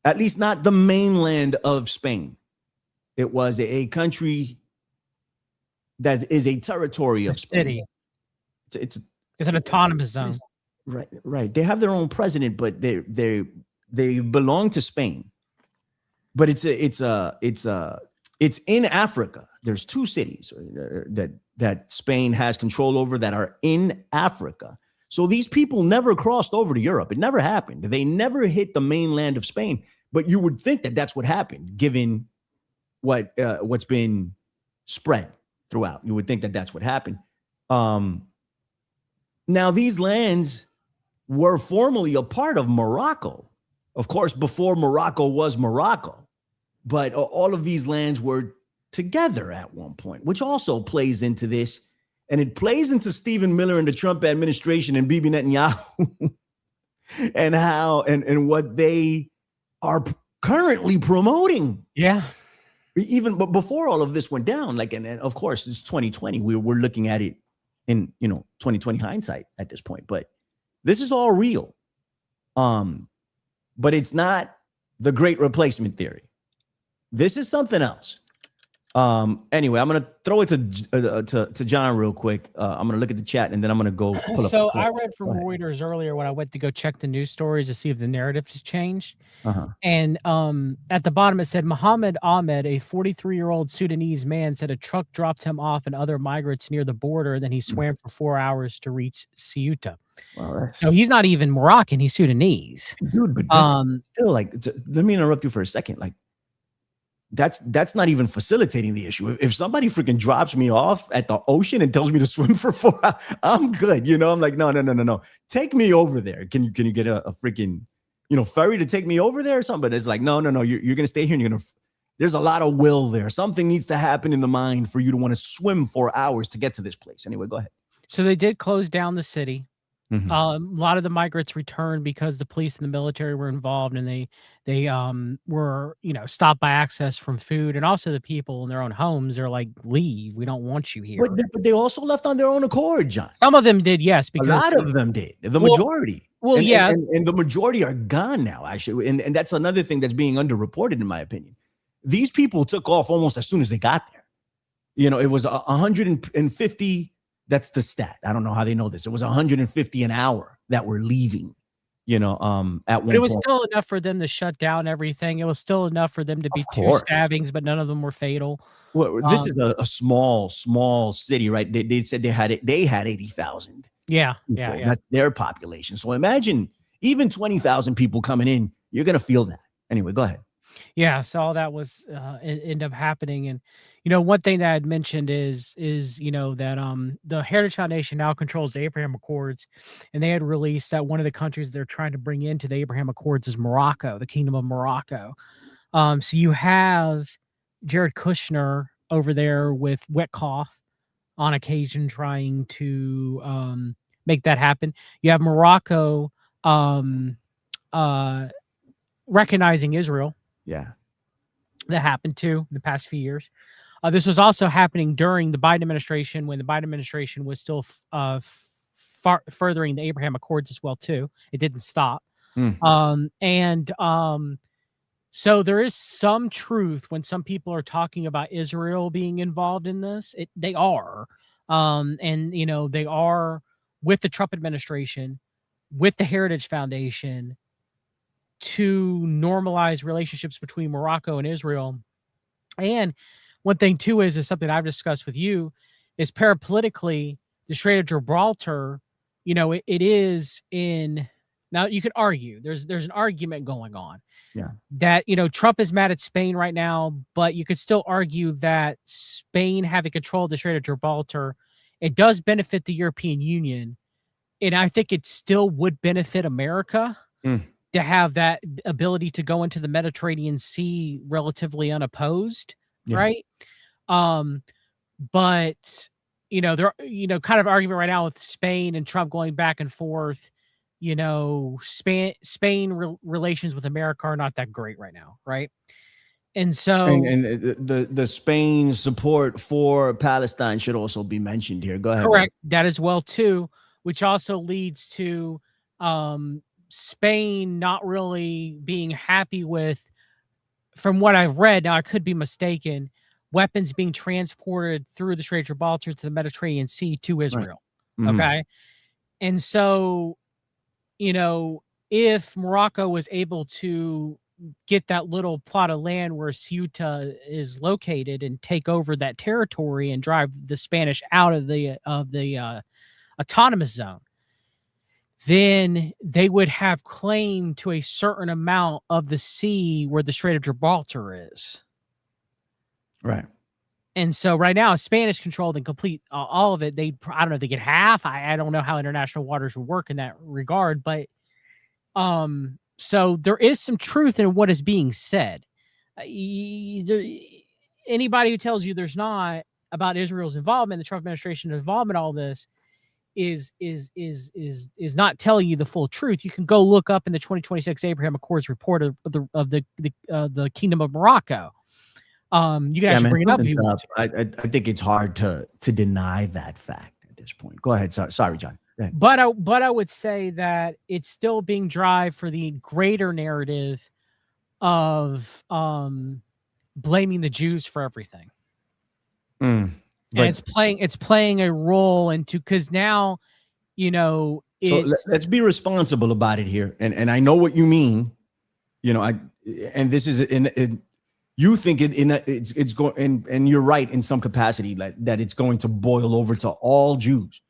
at least not the mainland of Spain. It was a country that is a territory of Spain. It's an autonomous zone. Right. They have their own president, but they belong to Spain. But it's in Africa. There's two cities that Spain has control over that are in Africa. So these people never crossed over to Europe. It never happened. They never hit the mainland of Spain. But you would think that that's what happened, given what's been spread throughout. You would think that that's what happened. Now, these lands were formerly a part of Morocco, of course, before Morocco was Morocco. But all of these lands were together at one point, which also plays into this. And it plays into Stephen Miller and the Trump administration and Bibi Netanyahu and how and what they are currently promoting. Yeah. But before all of this went down, and of course, it's 2020. We're looking at it in 2020 hindsight at this point. But this is all real. But it's not the great replacement theory. This is something else. Anyway, I'm gonna throw it to John real quick. I'm gonna look at the chat and then I'm gonna go pull up. So I read from Reuters earlier when I went to go check the news stories to see if the narrative has changed. And at the bottom it said Mohammed Ahmed, a 43-year-old Sudanese man, said a truck dropped him off and other migrants near the border. Then he swam for 4 hours to reach Ceuta. Well, so he's not even Moroccan; he's Sudanese, dude. But that's still let me interrupt you for a second. That's not even facilitating the issue. If somebody freaking drops me off at the ocean and tells me to swim for 4 hours, I'm good. I'm like, no. Take me over there. Can you get a freaking, ferry to take me over there or something? But it's like, no. You're going to stay here and there's a lot of will there. Something needs to happen in the mind for you to want to swim 4 hours to get to this place. Anyway, go ahead. So they did close down the city. A lot of the migrants returned because the police and the military were involved, and they were stopped by access from food, and also the people in their own homes are like, leave, we don't want you here. But they also left on their own accord, John. Some of them did, yes, because a lot of them did. The majority. Well, yeah, and the majority are gone now. Actually, and that's another thing that's being underreported, in my opinion. These people took off almost as soon as they got there. It was 150. That's the stat. I don't know how they know this. It was 150 an hour that were leaving. at But one it was point. still enough for them to shut down everything. It was still enough for them to be Of 2 course. stabbings, but none of them were fatal. Well, this is a small city, right? They said they had 80,000 Yeah, people. yeah. That's their population. So imagine even 20,000 people coming in, you're gonna feel that. Anyway, go ahead. Yeah, so all that was end up happening. And one thing that I'd mentioned is that the Heritage Foundation now controls the Abraham Accords, and they had released that one of the countries they're trying to bring into the Abraham Accords is Morocco, the Kingdom of Morocco. So you have Jared Kushner over there with Wetkoff on occasion trying to make that happen. You have Morocco uh recognizing Israel. Yeah. That happened too in the past few years. This was also happening during the Biden administration, when the Biden administration was still furthering the Abraham Accords as well too. It didn't stop. So there is some truth when some people are talking about Israel being involved in this. They are, and they are with the Trump administration, with the Heritage Foundation, to normalize relationships between Morocco and Israel. And one thing too is something I've discussed with you, is parapolitically, the Strait of Gibraltar, it is in, now you could argue there's an argument going on. Yeah. That, Trump is mad at Spain right now, but you could still argue that Spain having control of the Strait of Gibraltar, it does benefit the European Union. And I think it still would benefit America to have that ability to go into the Mediterranean Sea relatively unopposed. Yeah. Right. But there, kind of argument right now with Spain and Trump going back and forth. Spain relations with America are not that great right now, right? And so, and the Spain support for Palestine should also be mentioned here. Go ahead. Correct, that as well too, which also leads to Spain not really being happy with, from what I've read, now I could be mistaken, weapons being transported through the Strait of Gibraltar to the Mediterranean Sea to Israel. Right. Okay, and so, if Morocco was able to get that little plot of land where Ceuta is located and take over that territory and drive the Spanish out of the autonomous zone, then they would have claim to a certain amount of the sea where the Strait of Gibraltar is. Right. And so right now, Spanish controlled and complete all of it. I don't know if they get half. I don't know how international waters would work in that regard, but so there is some truth in what is being said. Anybody who tells you there's not about Israel's involvement, the Trump administration's involvement, all this is not telling you the full truth. You can go look up in the 2026 Abraham Accords report of the Kingdom of Morocco. You can actually bring it up if you want to. I think it's hard to deny that fact at this point. Go ahead. Sorry, John. But I would say that it's still being driven for the greater narrative of blaming the Jews for everything. And it's playing a role into, because now, so let's be responsible about it here. And I know what you mean. This is you think it's going, and you're right in some capacity, that it's going to boil over to all Jews.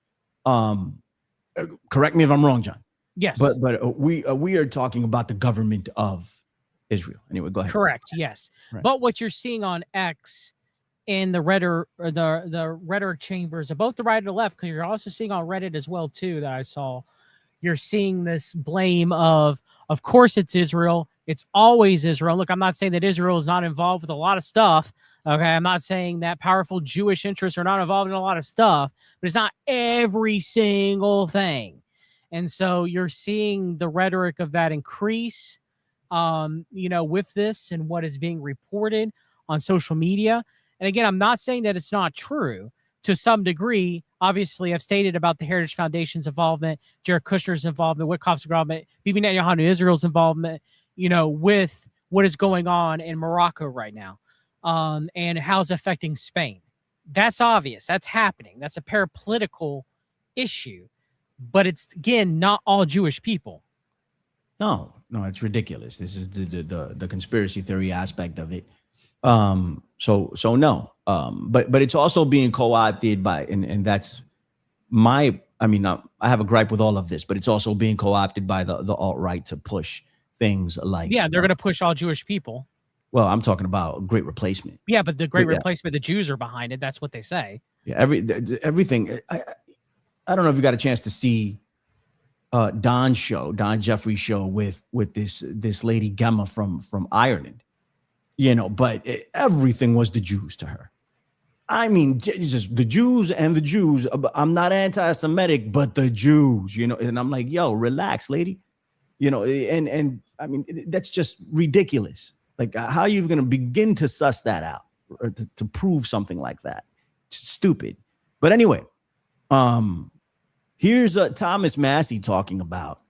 Correct me if I'm wrong, John. Yes. But we are talking about the government of Israel. Anyway, go ahead. Correct. Yes. Right. But what you're seeing on X in the rhetoric chambers of both the right and the left, because you're also seeing on Reddit as well too, that I saw, you're seeing this blame of course it's Israel. It's always Israel. Look, I'm not saying that Israel is not involved with a lot of stuff. Okay. I'm not saying that powerful Jewish interests are not involved in a lot of stuff, but it's not every single thing. And so you're seeing the rhetoric of that increase, with this and what is being reported on social media. And again, I'm not saying that it's not true to some degree. Obviously, I've stated about the Heritage Foundation's involvement, Jared Kushner's involvement, Witkoff's involvement, Bibi Netanyahu, Israel's involvement, with what is going on in Morocco right now, and how it's affecting Spain. That's obvious. That's happening. That's a parapolitical issue. But it's, again, not all Jewish people. No, it's ridiculous. This is the conspiracy theory aspect of it. So no. But it's also being co-opted by, and that's my. I mean, I have a gripe with all of this, but it's also being co-opted by the alt-right to push things like. Yeah, they're going to push all Jewish people. Well, I'm talking about Great Replacement. Yeah, but the Great Replacement, the Jews are behind it. That's what they say. Yeah, everything. I don't know if you got a chance to see Don Jeffrey's show with this lady Gemma from Ireland, but everything was the Jews to her. I mean, Jesus, the Jews and the Jews. I'm not anti-Semitic, but the Jews, and I'm like, yo, relax, lady, and I mean, that's just ridiculous. Like, how are you going to begin to suss that out or to prove something like that? It's stupid. But anyway, here's Thomas Massey talking about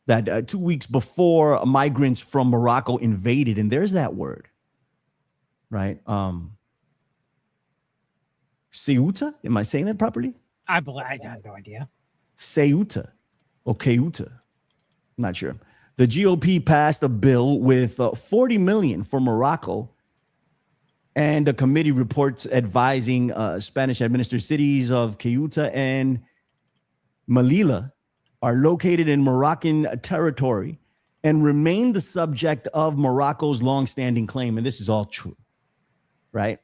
that 2 weeks before migrants from Morocco invaded, and there's that word, right? Ceuta? Am I saying that properly? I have no idea. Ceuta or Ceuta. I'm not sure. The GOP passed a bill with $40 million for Morocco, and a committee reports advising Spanish-administered cities of Ceuta and Melilla are located in Moroccan territory and remain the subject of Morocco's longstanding claim. And this is all true, right?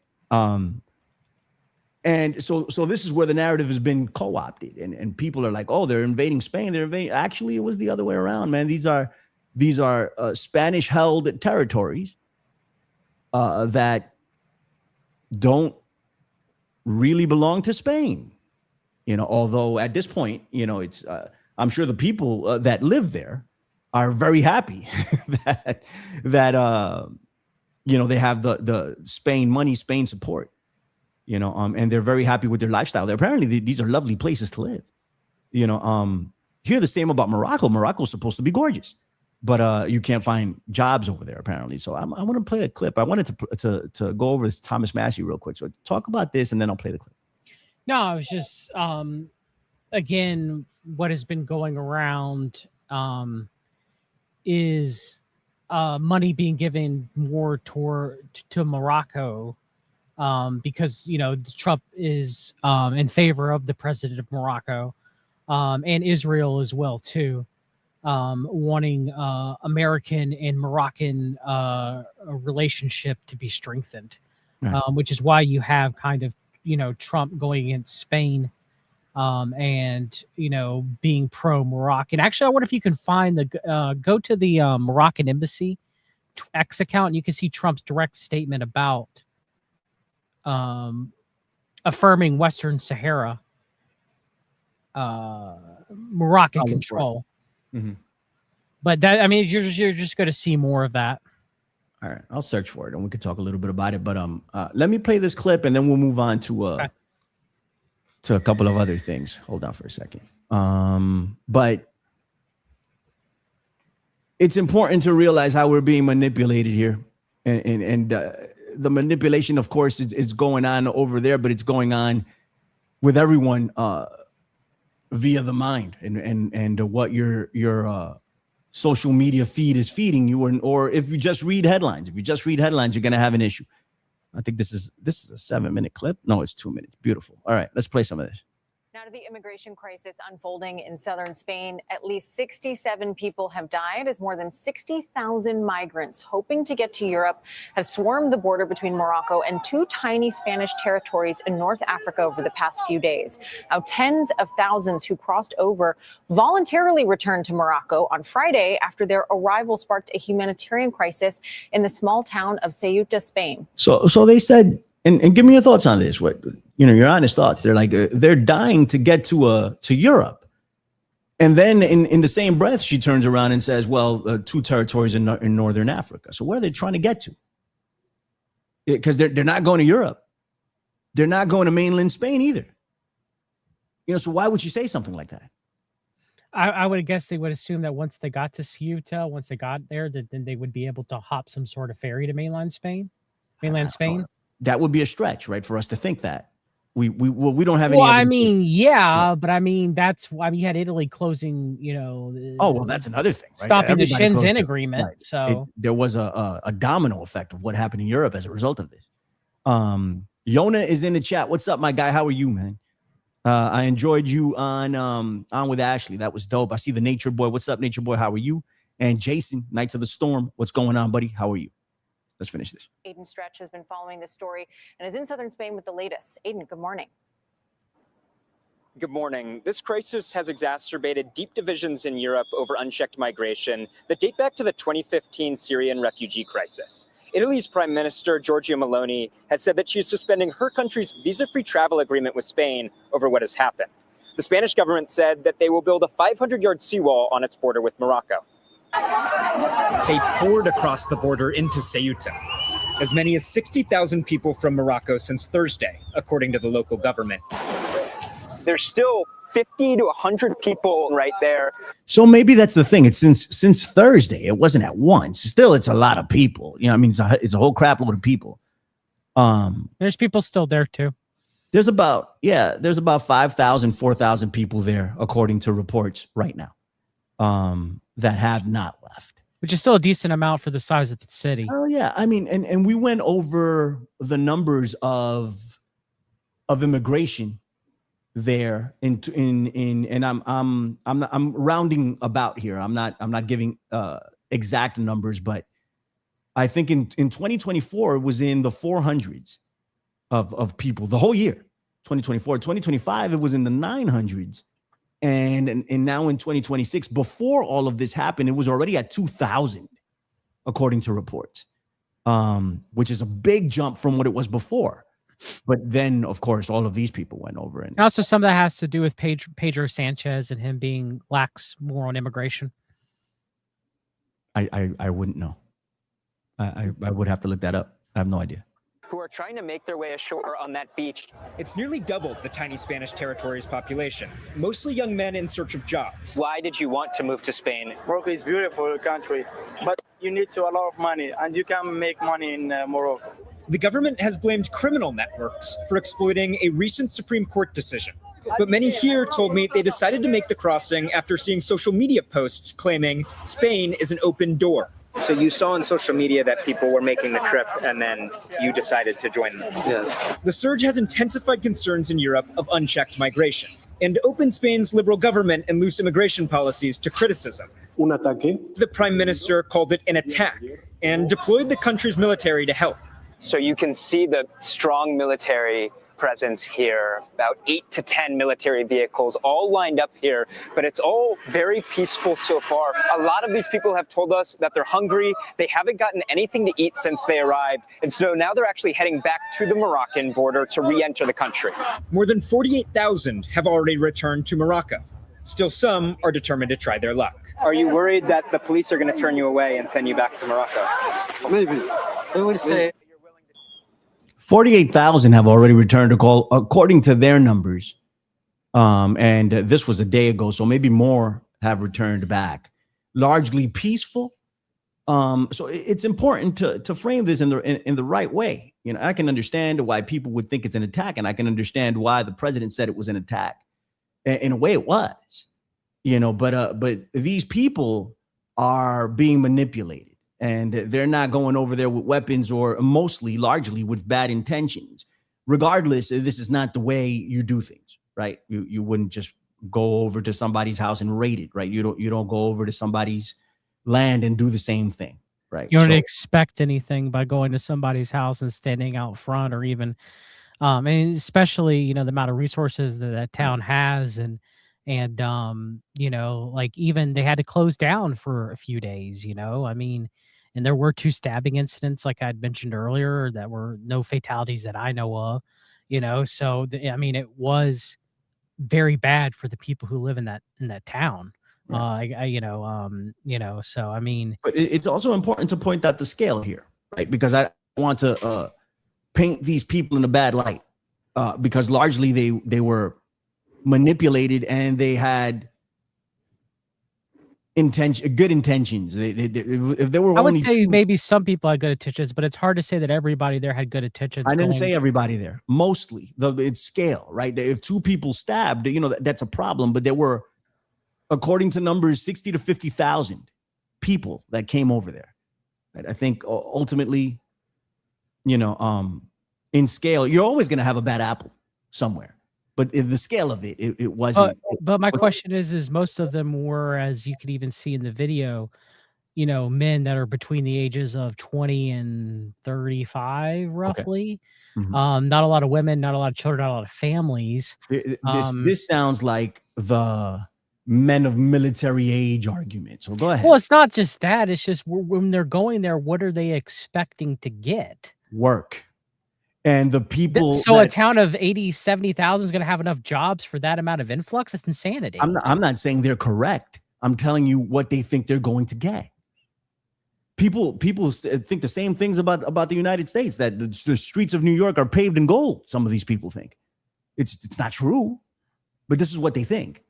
And so this is where the narrative has been co-opted, and people are like, oh, they're invading Spain. They're invading. Actually, it was the other way around, man. These are Spanish-held territories that don't really belong to Spain. Although at this point, it's I'm sure the people that live there are very happy that they have the Spain money, Spain support, and they're very happy with their lifestyle. Apparently these are lovely places to live. Hear the same about Morocco. Morocco's supposed to be gorgeous, but you can't find jobs over there apparently. So I want to play a clip. I wanted to go over this Thomas Massey real quick. So talk about this, and then I'll play the clip. No, I was just again, what has been going around is money being given more to Morocco because Trump is in favor of the president of Morocco and Israel as well too, wanting American and Moroccan relationship to be strengthened, right. Which is why you have kind of Trump going against Spain and being pro Moroccan. Actually, I wonder if you can find go to the Moroccan embassy X account, and you can see Trump's direct statement about affirming Western Sahara Moroccan control. Mm-hmm. But that, I mean, you're just going to see more of that. All right, I'll search for it and we can talk a little bit about it. But let me play this clip and then we'll move on to a couple of other things. Hold on for a second. But it's important to realize how we're being manipulated here, and the manipulation, of course, is going on over there, but it's going on with everyone via the mind and what your social media feed is feeding you, or if you just read headlines. If you just read headlines, you're going to have an issue. I think this is a 7-minute clip. No, it's 2 minutes. Beautiful. All right, let's play some of this. Now to the immigration crisis unfolding in southern Spain. At least 67 people have died as more than 60,000 migrants hoping to get to Europe have swarmed the border between Morocco and two tiny Spanish territories in North Africa over the past few days. Now, tens of thousands who crossed over voluntarily returned to Morocco on Friday after their arrival sparked a humanitarian crisis in the small town of Ceuta, Spain. So they said, and give me your thoughts on this. What, your honest thoughts. They're like, they're dying to get to Europe. And then in the same breath, she turns around and says, well, two territories in Northern Africa. So where are they trying to get to? Because they're not going to Europe. They're not going to mainland Spain either. So why would you say something like that? I would guess they would assume that once they got to Ceuta, once they got there, that then they would be able to hop some sort of ferry to mainland Spain. That would be a stretch, right? For us to think that. We don't have Well, any. I evidence. mean, yeah, but I mean that's why you had Italy closing, Oh well, that's another thing. Right? stopping the Everybody closed Shenzhen it. agreement. Right. So There was a domino effect of what happened in Europe as a result of this. Yona is in the chat. What's up, my guy? How are you, man? I enjoyed you on with Ashley. That was dope. I see the Nature Boy. What's up, Nature Boy? How are you? And Jason, Knights of the Storm. What's going on, buddy? How are you? Let's finish this. Aiden Stretch has been following this story and is in southern Spain with the latest. Aiden, good morning. Good morning. This crisis has exacerbated deep divisions in Europe over unchecked migration that date back to the 2015 Syrian refugee crisis. Italy's Prime Minister, Giorgia Meloni, has said that she is suspending her country's visa-free travel agreement with Spain over what has happened. The Spanish government said that they will build a 500-yard seawall on its border with Morocco. They poured across the border into Ceuta. As many as 60,000 people from Morocco since Thursday, according to the local government. There's still 50 to 100 people right there. So maybe that's the thing. It's since Thursday. It wasn't at once. Still, it's a lot of people. You know, I mean, it's a whole crap load of people. there's people still there too. There's about 5,000, 4,000 people there, according to reports right now, that have not left. Which is still a decent amount for the size of the city. Oh yeah, I mean, and we went over the numbers of immigration there and I'm rounding about here. I'm not giving exact numbers, but I think in 2024 it was in the 400s of people the whole year. 2025 it was in the 900s, and now in 2026, before all of this happened, it was already at 2,000 according to reports, which is a big jump from what it was before. But then, of course, all of these people went over. And also, some of that has to do with Pedro Sanchez and him being lax more on immigration. I wouldn't know. I would have to look that up. I have no idea. Who are trying to make their way ashore on that beach. It's nearly doubled the tiny Spanish territory's population, mostly young men in search of jobs. Why did you want to move to Spain? Morocco is a beautiful country, but you need a lot of money, and you can make money in Morocco. The government has blamed criminal networks for exploiting a recent Supreme Court decision. But many here told me they decided to make the crossing after seeing social media posts claiming Spain is an open door. So you saw on social media that people were making the trip, and then you decided to join them. Yes. The surge has intensified concerns in Europe of unchecked migration and opened Spain's liberal government and loose immigration policies to criticism. Un ataque. The prime minister called it an attack and deployed the country's military to help. So you can see the strong military presence here, about 8 to 10 military vehicles all lined up here, but it's all very peaceful so far. A lot of these people have told us that they're hungry, they haven't gotten anything to eat since they arrived, and so now they're actually heading back to the Moroccan border to re-enter the country. More than 48,000 have already returned to Morocco. Still, some are determined to try their luck. Are you worried that the police are going to turn you away and send you back to Morocco? Maybe. We would say 48,000 have already returned to call, according to their numbers. And this was a day ago, so maybe more have returned back. Largely peaceful. So it's important to frame this in the right way. You know, I can understand why people would think it's an attack, and I can understand why the president said it was an attack. In a way, it was. You know, but these people are being manipulated. And they're not going over there with weapons, or largely with bad intentions. Regardless, this is not the way you do things, right? You wouldn't just go over to somebody's house and raid it, right? You don't go over to somebody's land and do the same thing, right? You don't expect anything by going to somebody's house and standing out front, or even, and especially, the amount of resources that town has, and like even they had to close down for a few days, I mean. And there were 2 stabbing incidents, like I'd mentioned earlier, that were no fatalities that I know of, So I mean, it was very bad for the people who live in that town. Right. So I mean, but it's also important to point out the scale here, right? Because I want to paint these people in a bad light, because largely they were manipulated, and they had good intentions. If there were I would only say two, maybe some people had good intentions, but it's hard to say that everybody there had good intentions. I didn't going- say everybody there. Mostly, it's scale, right? If two people stabbed, that's a problem. But there were, according to numbers, 60 to 50,000 people that came over there. Right? I think ultimately, in scale, you're always going to have a bad apple somewhere. But in the scale of it wasn't. But my question is most of them were, as you could even see in the video, men that are between the ages of 20 and 35, roughly. Mhm. Not a lot of women, not a lot of children, not a lot of families. This sounds like the men of military age argument. So go ahead. Well, it's not just that. It's just when they're going there, what are they expecting to get? Work. And the people. So a town of 80, 70,000 is going to have enough jobs for that amount of influx? That's insanity. I'm not saying they're correct. I'm telling you what they think they're going to get. People think the same things about the United States, that the streets of New York are paved in gold. Some of these people think it's not true, but this is what they think.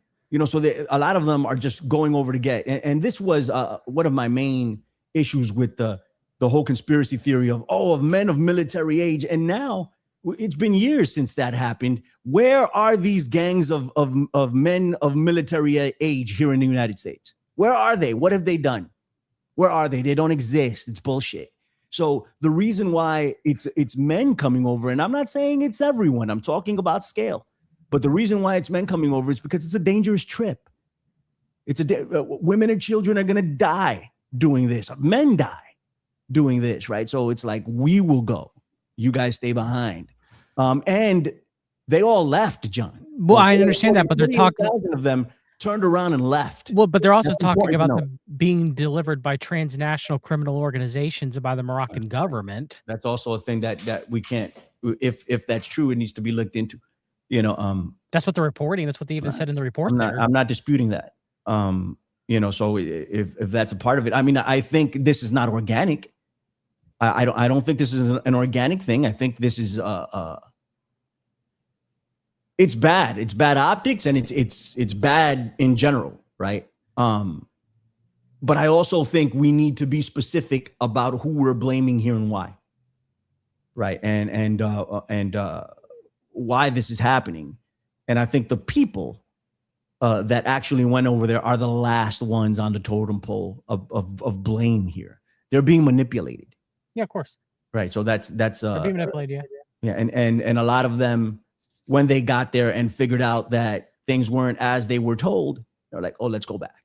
So a lot of them are just going over to get. And this was one of my main issues with the whole conspiracy theory of men of military age. And now it's been years since that happened. Where are these gangs of men of military age here in the United States? Where are they? What have they done? Where are they? They don't exist. It's bullshit. So the reason why it's men coming over, and I'm not saying it's everyone, I'm talking about scale, but the reason why it's men coming over is because it's a dangerous trip. Women and children are going to die doing this. Men die doing this, right? So it's like, we will go. You guys stay behind. And they all left, John. Well, I understand that, but they're talking. 1,000 of them turned around and left. Well, but they're also That's talking about important to them being delivered by transnational criminal organizations and by the Moroccan government. That's also a thing that we can't. If that's true, it needs to be looked into. That's what they're reporting. That's what they even said in the report. I'm not disputing that. So if that's a part of it, I mean, I think this is not organic. I don't think this is an organic thing. I think this is it's bad. It's bad optics, and it's bad in general, right? But I also think we need to be specific about who we're blaming here and why, right? And why this is happening. And I think the people that actually went over there are the last ones on the totem pole of blame here. They're being manipulated. Yeah, of course. Right. So that's They're being manipulated, yeah. And a lot of them, when they got there and figured out that things weren't as they were told, they're like, oh, let's go back.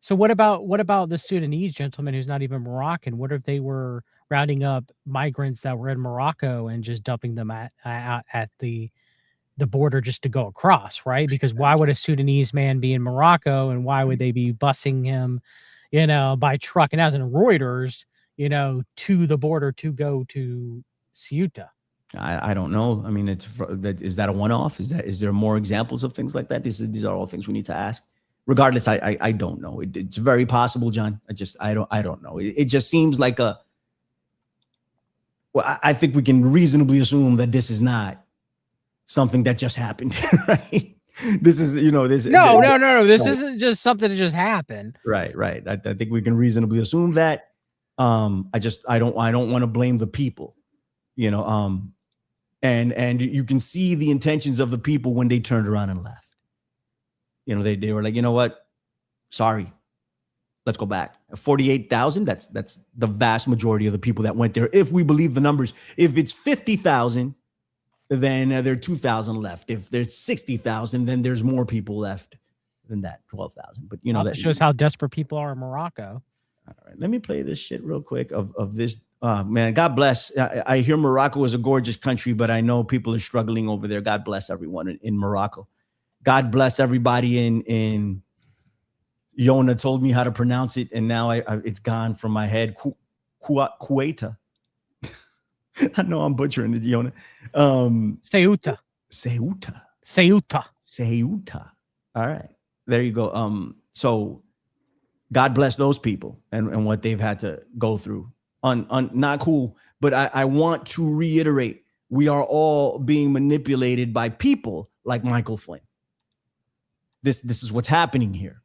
So what about the Sudanese gentleman who's not even Moroccan? What if they were rounding up migrants that were in Morocco and just dumping them at the border just to go across, right? Because why would a Sudanese man be in Morocco, and why would they be busing him, by truck, and as in Reuters, to the border to go to Ceuta? I don't know. I mean, is that a one-off? Is there more examples of things like that? These are all things we need to ask. Regardless, I don't know. It's very possible, John. I don't know. It just seems like I think we can reasonably assume that this is not something that just happened, right? This is, this. No. This isn't just something that just happened. Right. I think we can reasonably assume that. I don't want to blame the people, and you can see the intentions of the people when they turned around and left. They were like, you know what? Sorry, let's go back. 48,000. That's the vast majority of the people that went there. If we believe the numbers, if it's 50,000, then there are 2,000 left. If there's 60,000, then there's more people left than that, 12,000. But that shows how desperate people are in Morocco. All right, let me play this shit real quick of this. Man, God bless. I hear Morocco is a gorgeous country, but I know people are struggling over there. God bless everyone in Morocco. God bless everybody in Yona told me how to pronounce it, and now it's gone from my head. Kuwaita. I know I'm butchering it, Yona. Ceuta. All right, there you go. So God bless those people and what they've had to go through. Not cool, but I want to reiterate, we are all being manipulated by people like Michael Flynn. This is what's happening here.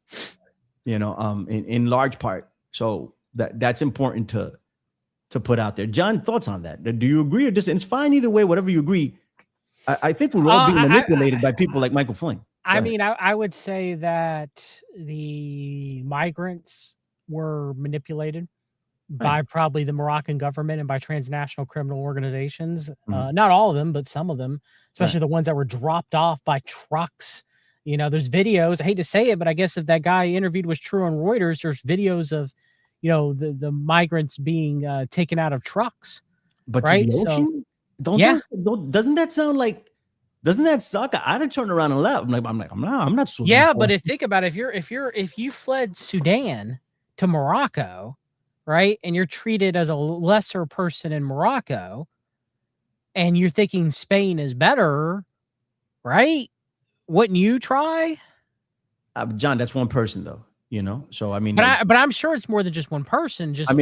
in large part. So that's important to put out there. John, thoughts on that? Do you agree or disagree? It's fine either way, whatever you agree. I think we're all being manipulated by people like Michael Flynn. I mean, I would say that the migrants were manipulated by probably the Moroccan government and by transnational criminal organizations. Not all of them, but some of them, especially the ones that were dropped off by trucks. There's videos. I hate to say it, but I guess if that guy interviewed was true on Reuters, there's videos of, the migrants being taken out of trucks. But right? To the ocean? Doesn't that sound like? Doesn't that suck? I'd have turned around and left. I'm not swimming. Yeah, but think about it, if you fled Sudan to Morocco, right, and you're treated as a lesser person in Morocco, and you're thinking Spain is better, right? Wouldn't you try? John, that's one person though. So I mean, but I'm sure it's more than just one person. Just I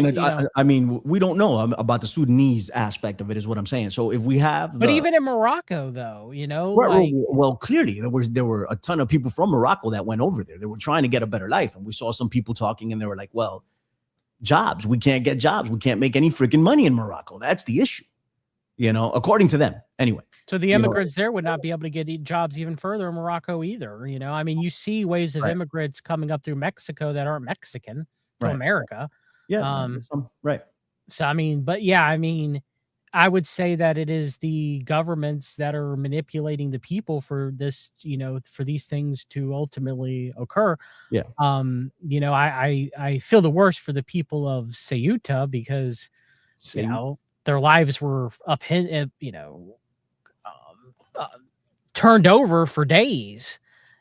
mean, we don't know about the Sudanese aspect of it, is what I'm saying. So if we have, but even in Morocco, though, well, clearly there were a ton of people from Morocco that went over there. They were trying to get a better life, and we saw some people talking, and they were like, "Well, jobs. We can't get jobs. We can't make any freaking money in Morocco. That's the issue." According to them, anyway. So the immigrants there would not be able to get jobs even further in Morocco either. I mean, you see waves of immigrants coming up through Mexico that aren't Mexican to America. Yeah. Right. So, I mean, but yeah, I mean, I would say that it is the governments that are manipulating the people for this, for these things to ultimately occur. Yeah. I feel the worst for the people of Ceuta because, their lives were turned over for days,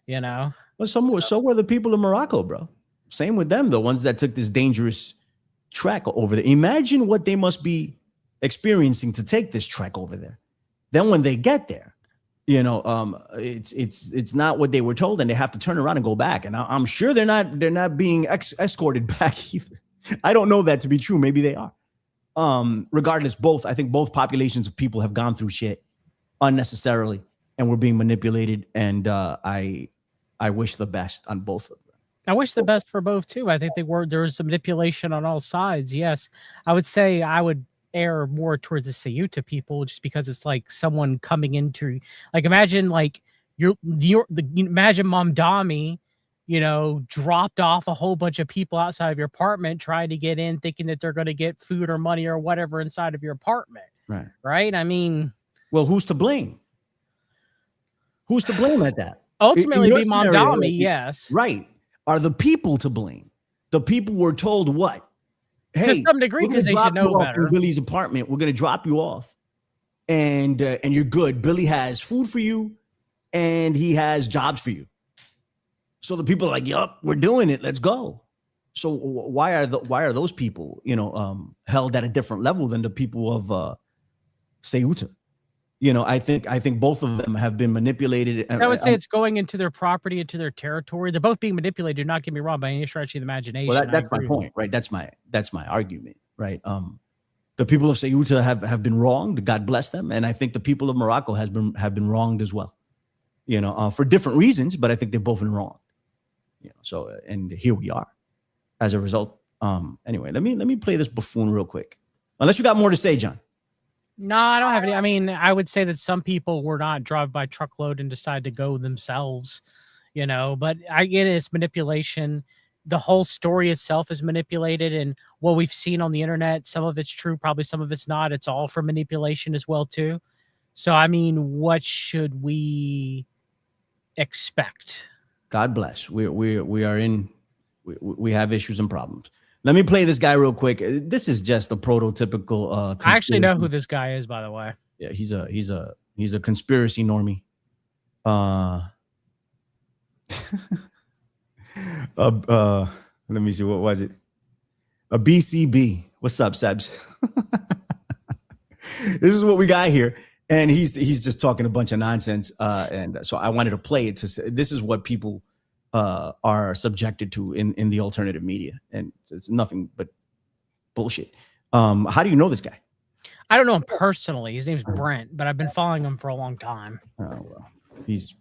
Well, so were the people of Morocco, bro. Same with them, the ones that took this dangerous trek over there. Imagine what they must be experiencing to take this trek over there. Then when they get there, it's not what they were told, and they have to turn around and go back. And I'm sure they're not being escorted back either. I don't know that to be true. Maybe they are. Regardless, I think both populations of people have gone through shit unnecessarily, and we're being manipulated. And I wish the best on both of them. I wish the best for both too. I think there was some manipulation on all sides. Yes, I would say I would err more towards the Ceuta people, just because it's like someone coming into, like, imagine like imagine Mamdani, dropped off a whole bunch of people outside of your apartment trying to get in, thinking that they're going to get food or money or whatever inside of your apartment. Right. I mean, well, who's to blame? Who's to blame at that? Ultimately, be Mamdani, yes. Right. Are the people to blame? The people were told what? Hey, to some degree, because they should know better. In Billy's apartment, we're going to drop you off, and you're good. Billy has food for you, and he has jobs for you. So the people are like, "Yup, we're doing it. Let's go." So why are those people, held at a different level than the people of Ceuta? I think both of them have been manipulated. So I would say it's going into their property, into their territory. They're both being manipulated. Do not get me wrong, by any stretch of the imagination. Well, that's my point, right? That's my argument, right? The people of Ceuta have been wronged. God bless them, and I think the people of Morocco have been wronged as well. For different reasons, but I think they've both been wronged. So, and here we are as a result. Anyway, let me play this buffoon real quick. Unless you got more to say, John. No, I don't have any. I mean, I would say that some people were not driven by truckload and decided to go themselves, but I get it's manipulation. The whole story itself is manipulated, and what we've seen on the internet, some of it's true, probably some of it's not. It's all for manipulation as well, too. So, I mean, what should we expect? God bless. We have issues and problems. Let me play this guy real quick. This is just a prototypical. I actually know who this guy is, by the way. Yeah, he's a conspiracy normie. Let me see, what was it? A BCB. What's up, Sebs? This is what we got here. And he's just talking a bunch of nonsense. And so I wanted to play it to say this is what people are subjected to in the alternative media. And it's nothing but bullshit. How do you know this guy? I don't know him personally. His name's Brent, but I've been following him for a long time. Oh, well, his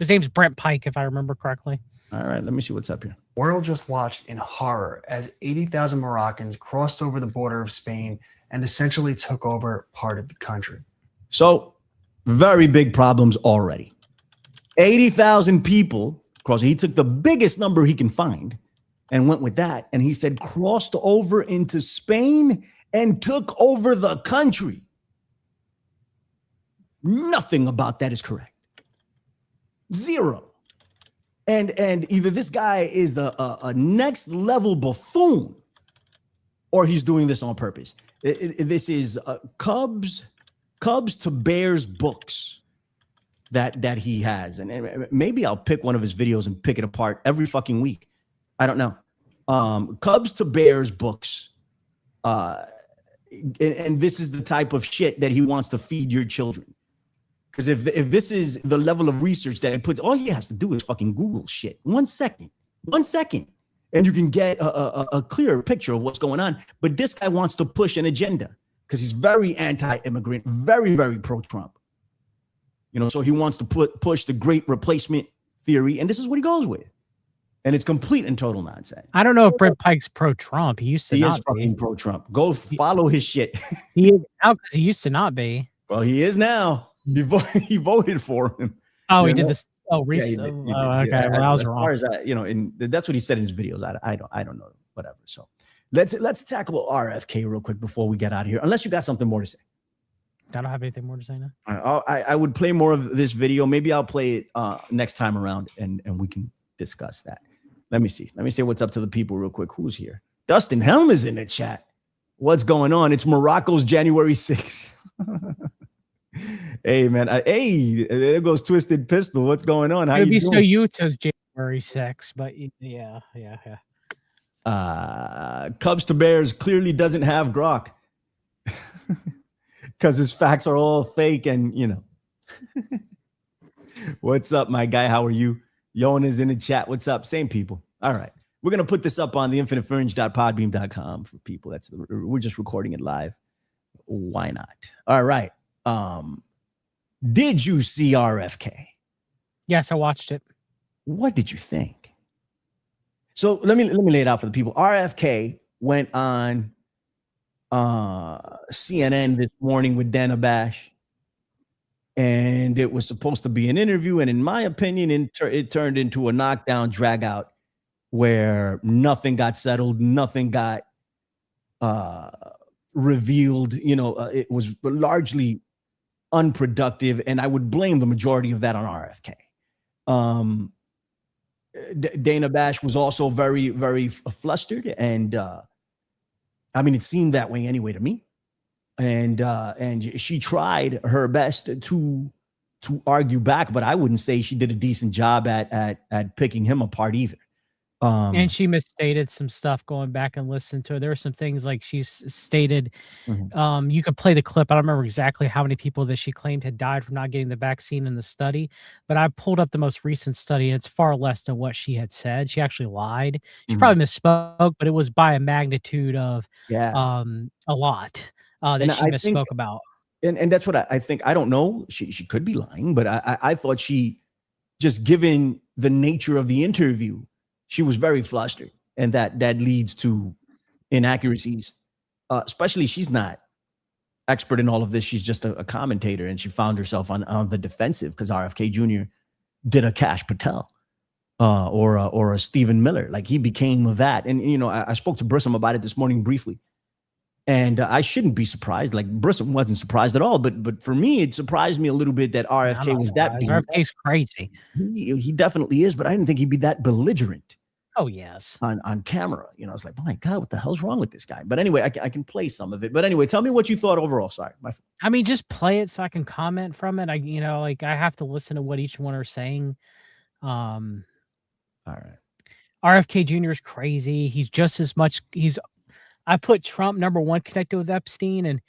name's Brent Pike, if I remember correctly. All right, let me see what's up here. World just watched in horror as 80,000 Moroccans crossed over the border of Spain and essentially took over part of the country. So, very big problems already. 80,000 people crossed. He took the biggest number he can find and went with that. And he said crossed over into Spain and took over the country. Nothing about that is correct. Zero. And either this guy is a next level buffoon or he's doing this on purpose. This is Cubs to Bears books that he has. And maybe I'll pick one of his videos and pick it apart every fucking week. I don't know. Cubs to Bears books. And this is the type of shit that he wants to feed your children. Because if this is the level of research that it puts, all he has to do is fucking Google shit. 1 second. And you can get a clearer picture of what's going on. But this guy wants to push an agenda because he's very anti-immigrant, very, very pro-Trump. So he wants to push the great replacement theory. And this is what he goes with. And it's complete and total nonsense. I don't know if Brent Pike's pro-Trump. He used to He not is fucking pro-Trump. Go follow his shit. He is now because he used to not be. Well, he is now. He voted for him. Oh, he did this. Oh, recently. Yeah, oh, okay. Yeah, well, I was as wrong. far as and that's what he said in his videos. I don't know. Whatever. So let's tackle RFK real quick before we get out of here. Unless you got something more to say. I don't have anything more to say now. I would play more of this video. Maybe I'll play it next time around, and we can discuss that. Let me see. Let me say what's up to the people real quick. Who's here? Dustin Helm is in the chat. What's going on? It's Morocco's January 6th. Hey, man. Hey, there goes Twisted Pistol. What's going on? How It'd you be doing? so Utah's January 6th, but yeah. Cubs to Bears clearly doesn't have Grok because his facts are all fake and, What's up, my guy? How are you? Yona's in the chat. What's up? Same people. All right. We're going to put this up on the infinitefringe.podbeam.com for people. We're just recording it live. Why not? All right. Did you see RFK? Yes, I watched it. What did you think? So let me lay it out for the people. RFK went on CNN this morning with Dana Bash, and it was supposed to be an interview. And in my opinion, it turned into a knockdown, drag out, where nothing got settled, nothing got revealed. It was largely unproductive, and I would blame the majority of that on RFK. Dana Bash was also very, very flustered, and it seemed that way anyway to me. And she tried her best to argue back, but I wouldn't say she did a decent job at picking him apart either. And she misstated some stuff going back and listening to her. There were some things like she stated, you could play the clip. I don't remember exactly how many people that she claimed had died from not getting the vaccine in the study, but I pulled up the most recent study and it's far less than what she had said. She actually lied. She probably misspoke, but it was by a magnitude of a lot that she misspoke about. And that's what I think. I don't know. She could be lying, but I thought she, just given the nature of the interview, she was very flustered, and that leads to inaccuracies. Especially, she's not expert in all of this. She's just a commentator, and she found herself on the defensive because RFK Jr. did a Kash Patel or a Stephen Miller. Like, he became that. And, I spoke to Brissom about it this morning briefly, and I shouldn't be surprised. Like, Brissom wasn't surprised at all, but for me, it surprised me a little bit that RFK was that. RFK's crazy. He definitely is, but I didn't think he'd be that belligerent. Oh, yes. On camera. It's like, my God, what the hell's wrong with this guy? But anyway, I can play some of it. But anyway, tell me what you thought overall. Sorry. Just play it so I can comment from it. I have to listen to what each one are saying. All right. RFK Jr. is crazy. He's just as much. I put Trump #1 connected with Epstein and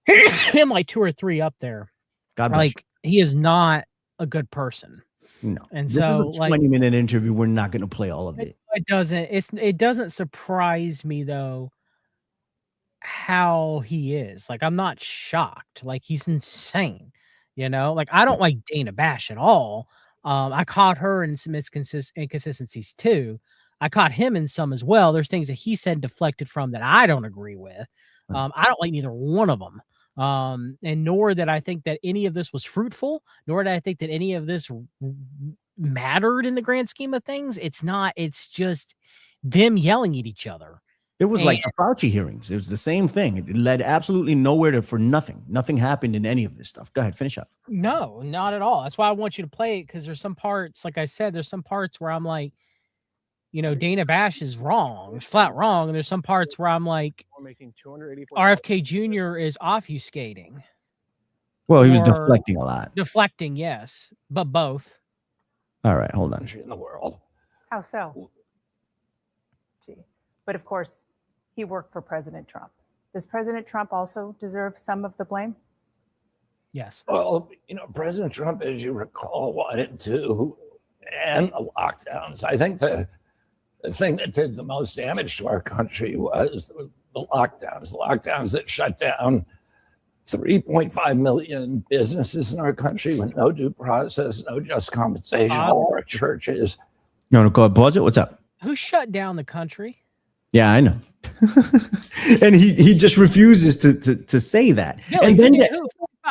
him like 2 or 3 up there. God bless you. He is not a good person. No. And this so, is a 20-minute interview. We're not going to play all of it. It doesn't surprise me though how he is. Like, I'm not shocked. Like, he's insane. I don't like Dana Bash at all, I caught her in some inconsistencies too. I caught him in some as well. There's things that he said deflected from that I don't agree with. I don't like neither one of them. And nor that I think that any of this was fruitful, nor did I think that any of this mattered in the grand scheme of things. It's not. It's just them yelling at each other. It was like the Fauci hearings. It was the same thing. It led absolutely nowhere for nothing. Nothing happened in any of this stuff. Go ahead, finish up. No, not at all. That's why I want you to play it, because there's some parts, like I said, there's some parts where I'm like, Dana Bash is wrong, flat wrong. And there's some parts where I'm like, RFK Jr. is obfuscating. Well, he was deflecting a lot. Deflecting, yes, but both. All right, hold on. In the world. How so? Gee. But of course, he worked for President Trump. Does President Trump also deserve some of the blame? Yes. Well, President Trump, as you recall, wanted to end the lockdowns. I think the thing that did the most damage to our country was the lockdowns that shut down 3.5 million businesses in our country with no due process, no just compensation. All our churches. You want to go ahead, pause it? What's up? Who shut down the country? Yeah, I know. And he just refuses to say that. Really? And then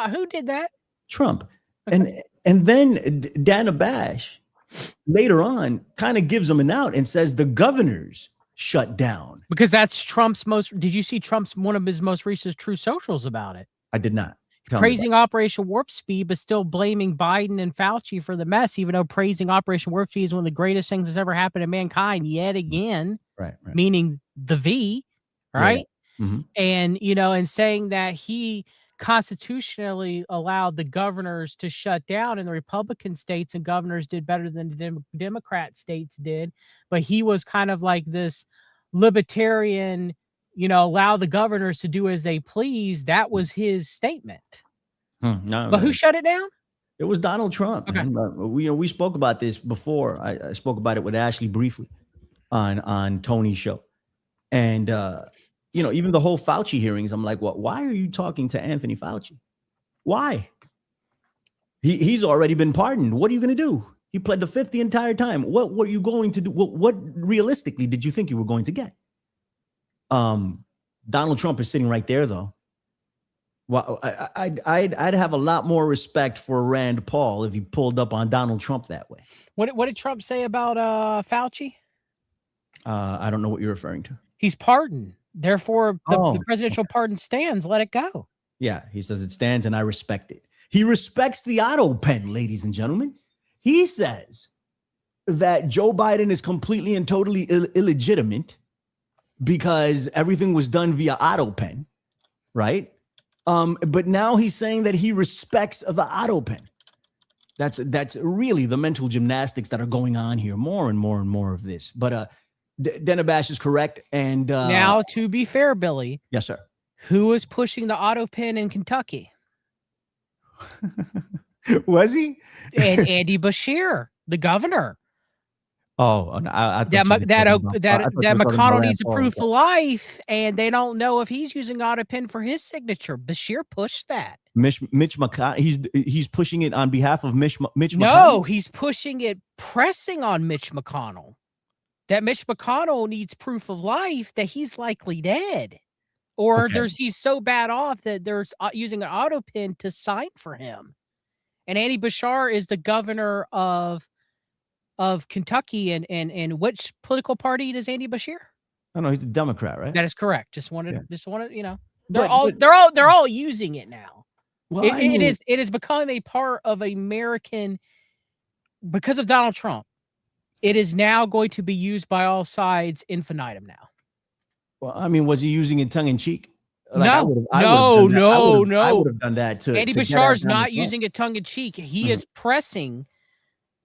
who did that? Trump. Okay. And then Dana Bash later on kind of gives him an out and says the governors shut down. Because that's Trump's did you see Trump's one of his most recent True Socials about it? I did not. Praising Operation Warp Speed, but still blaming Biden and Fauci for the mess, even though praising Operation Warp Speed is one of the greatest things that's ever happened to mankind yet again. Right. Meaning the V, right? Yeah. Mm-hmm. And, and saying that he constitutionally allowed the governors to shut down, and the Republican states and governors did better than the Democrat states did. But he was kind of like this libertarian, allow the governors to do as they please. That was his statement. But who shut it down? It was Donald Trump. Okay. We spoke about this before. I spoke about it with Ashley briefly on Tony's show. And, even the whole Fauci hearings, I'm like, why are you talking to Anthony Fauci? Why? He's already been pardoned. What are you going to do? He pled the fifth the entire time. What were you going to do? What realistically did you think you were going to get? Donald Trump is sitting right there, though. Well, I'd have a lot more respect for Rand Paul if he pulled up on Donald Trump that way. What did Trump say about Fauci? I don't know what you're referring to. He's pardoned. Therefore, the presidential pardon stands. Let it go. Yeah, he says it stands, and I respect it. He respects the auto pen, ladies and gentlemen. He says that Joe Biden is completely and totally illegitimate because everything was done via auto pen, right? But now he's saying that he respects the auto pen. That's really the mental gymnastics that are going on here. More and more and more of this. But Dana Bash is correct. And now, to be fair, Billy. Yes, sir. Who was pushing the auto pen in Kentucky? Was he? And Andy Beshear, the governor. Oh, that McConnell needs a proof of life, and they don't know if he's using auto pen for his signature. Beshear pushed that. Mitch McConnell. He's pushing it on behalf of Mitch McConnell. No, he's pushing it, pressing on Mitch McConnell. That Mitch McConnell needs proof of life that he's likely dead, or he's so bad off that they're using an auto pen to sign for him. And Andy Beshear is the governor of Kentucky, and which political party does Andy Beshear? I don't know. He's a Democrat, right? That is correct. Just wanted, they're all using it now. Well, it has become a part of American because of Donald Trump. It is now going to be used by all sides infinitum now. Well, I mean, was he using it tongue in cheek? Like no. I would have done that too. Andy Beshear is not using it tongue in cheek. He is pressing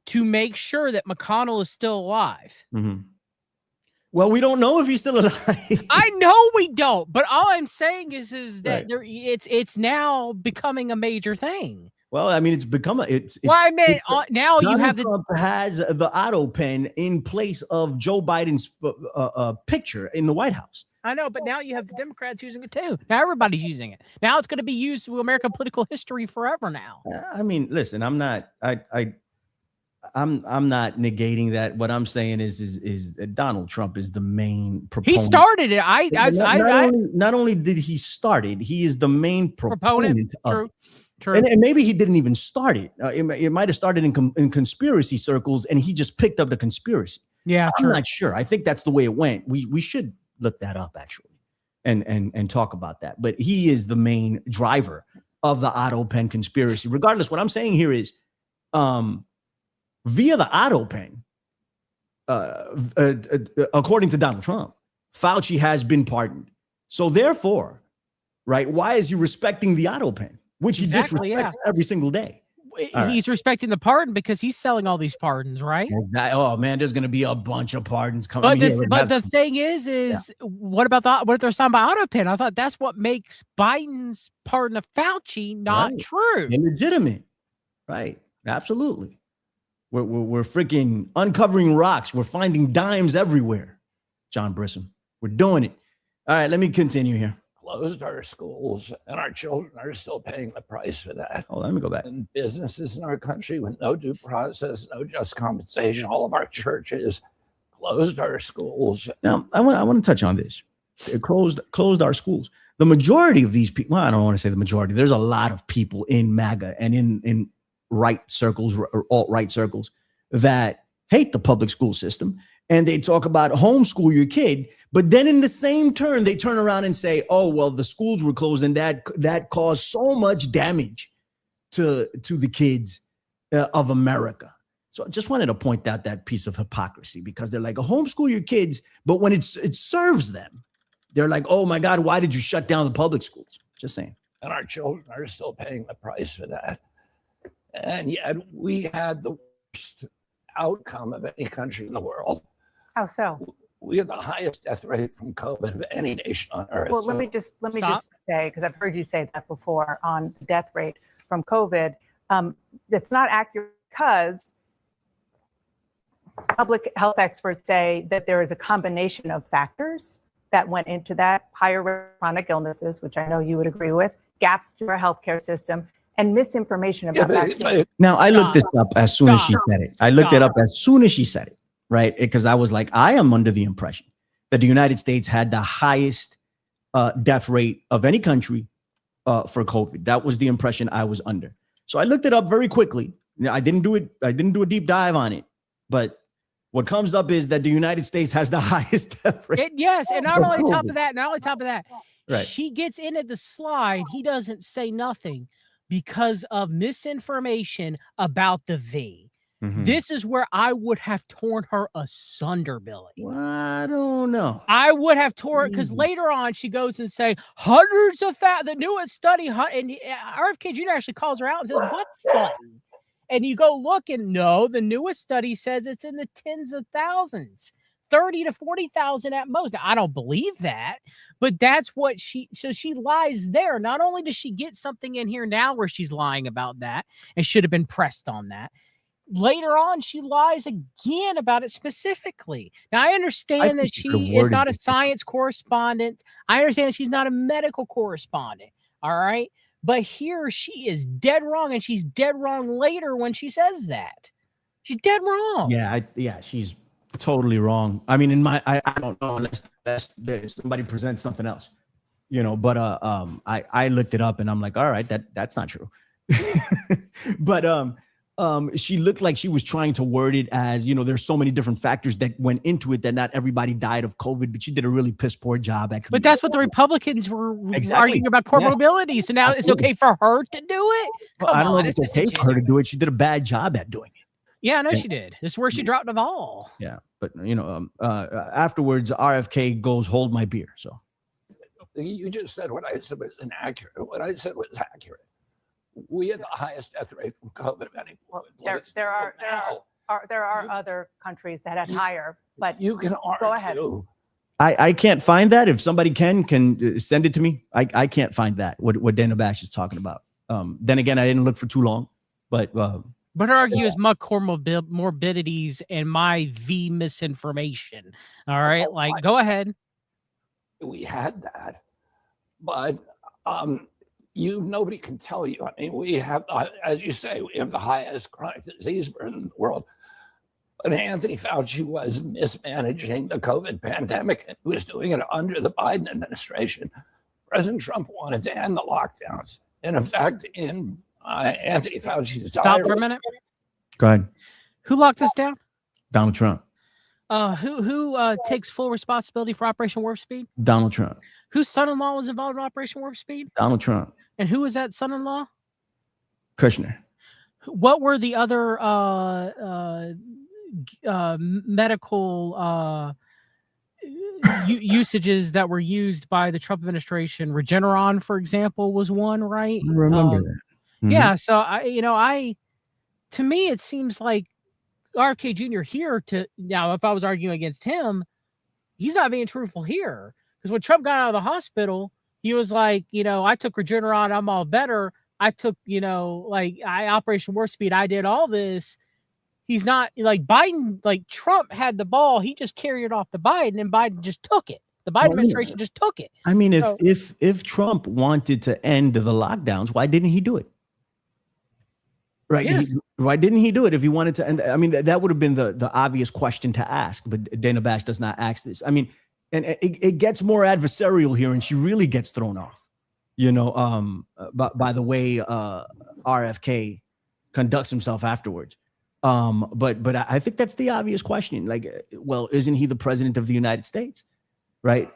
to make sure that McConnell is still alive. Mm-hmm. Well, we don't know if he's still alive. I know we don't, but all I'm saying is that it's now becoming a major thing. Well, I mean, it's become now Donald you have Trump has the auto pen in place of Joe Biden's picture in the White House. I know, but now you have the Democrats using it too. Now everybody's using it. Now it's going to be used through American political history forever now. I mean, listen, I'm not. I'm not negating that. What I'm saying is that Donald Trump is the main proponent. He started it. Not only did he start it, he is the main proponent of it. True. And maybe he didn't even start it. It might have started in conspiracy circles, and he just picked up the conspiracy. Yeah, I'm not sure. I think that's the way it went. We should look that up actually, and talk about that. But he is the main driver of the Otto Pen conspiracy. Regardless, what I'm saying here is, via the Otto Pen, according to Donald Trump, Fauci has been pardoned. So therefore, right, why is he respecting the Otto Pen, which he disrespects every single day? He's respecting the pardon because he's selling all these pardons, right? Oh man, there's going to be a bunch of pardons coming. But the thing is, what about what if they're signed by Otto Pen? I thought that's what makes Biden's pardon of Fauci not true. Illegitimate, right? Absolutely. We're freaking uncovering rocks. We're finding dimes everywhere. John Brissom, we're doing it. All right, let me continue here. Closed our schools, and our children are still paying the price for that. Oh, let me go back. And businesses in our country with no due process, no just compensation. All of our churches closed our schools. Now, I want to touch on this. It closed our schools. The majority of these people, well, I don't want to say the majority. There's a lot of people in MAGA and in right circles or alt-right circles that hate the public school system. And they talk about homeschool your kid, but then in the same turn, they turn around and say, oh, well, the schools were closed and that caused so much damage to the kids of America. So I just wanted to point out that piece of hypocrisy, because they're like, homeschool your kids, but when it serves them, they're like, oh my God, why did you shut down the public schools? Just saying. And our children are still paying the price for that. And yet we had the worst outcome of any country in the world. How so? We have the highest death rate from COVID of any nation on earth. Well, let me just say, because I've heard you say that before on the death rate from COVID. It's not accurate because public health experts say that there is a combination of factors that went into that: higher risk of chronic illnesses, which I know you would agree with, gaps to our healthcare system, and misinformation about vaccines. Now, I looked this up as soon as she said it. I looked it up as soon as she said it. Right, because I was like, I am under the impression that the United States had the highest death rate of any country for COVID. That was the impression I was under. So I looked it up very quickly. I didn't do a deep dive on it, but what comes up is that the United States has the highest death rate. Yes, and not only top of that, right. She gets into the slide. He doesn't say nothing because of misinformation about the V. Mm-hmm. This is where I would have torn her asunder, Billy. Well, I don't know. I would have torn, because later on she goes and say hundreds of the newest study, and RFK Jr. actually calls her out and says, what study? And you go look, and no, the newest study says it's in the tens of thousands, 30 to 40,000 at most. Now, I don't believe that, but that's what she lies there. Not only does she get something in here now where she's lying about that and should have been pressed on that, later on, she lies again about it specifically. Now, I understand that she is not a science correspondent. I understand that she's not a medical correspondent. All right. But here she is dead wrong, and she's dead wrong later when she says that. She's dead wrong. Yeah, she's totally wrong. I mean, I don't know unless somebody presents something else, but I looked it up and I'm like, all right, that's not true. But she looked like she was trying to word it as, there's so many different factors that went into it that not everybody died of COVID, but she did a really piss poor job at. But that's what the Republicans were arguing about mobility. So now it's okay for her to do it? Well, I don't know if it's okay for her to do it. She did a bad job at doing it. Yeah, I know she did. This is where she dropped the ball. Yeah, but afterwards, RFK goes, hold my beer. So you just said what I said was inaccurate. What I said was accurate. We had the highest death rate from COVID of any. There are other countries that had higher, but you can go ahead. I can't find that. If somebody can send it to me. I can't find that. What Dana Bash is talking about. Then again, I didn't look for too long, but her argument is my core morbidities and my V misinformation. All right, go ahead. We had that, but nobody can tell you. I mean, we have, as you say, we have the highest chronic disease burden in the world. But Anthony Fauci was mismanaging the COVID pandemic, and he was doing it under the Biden administration. President Trump wanted to end the lockdowns. And in fact, in Anthony Fauci's Stop for a minute. Go ahead. Who locked us down? Donald Trump. Who takes full responsibility for Operation Warp Speed? Donald Trump. Whose son-in-law was involved in Operation Warp Speed? Donald Trump. And who was that son-in-law? Kushner. What were the other medical usages that were used by the Trump administration? Regeneron, for example, was one, right? I remember that. Mhm. Yeah. So to me, it seems like RFK Jr. here now, if I was arguing against him, he's not being truthful here. Because when Trump got out of the hospital, he was like, I took Regeneron, I'm all better. I took, Operation Warp Speed, I did all this. He's not like Biden, like Trump had the ball. He just carried it off to Biden, and Biden just took it. The Biden administration just took it. I mean, if Trump wanted to end the lockdowns, why didn't he do it? Right. Yes. Why didn't he do it if he wanted to end? I mean, that would have been the obvious question to ask, but Dana Bash does not ask this. I mean, and it gets more adversarial here, and she really gets thrown off, by the way RFK conducts himself afterwards. But I think that's the obvious question. Like, well, isn't he the president of the United States? Right.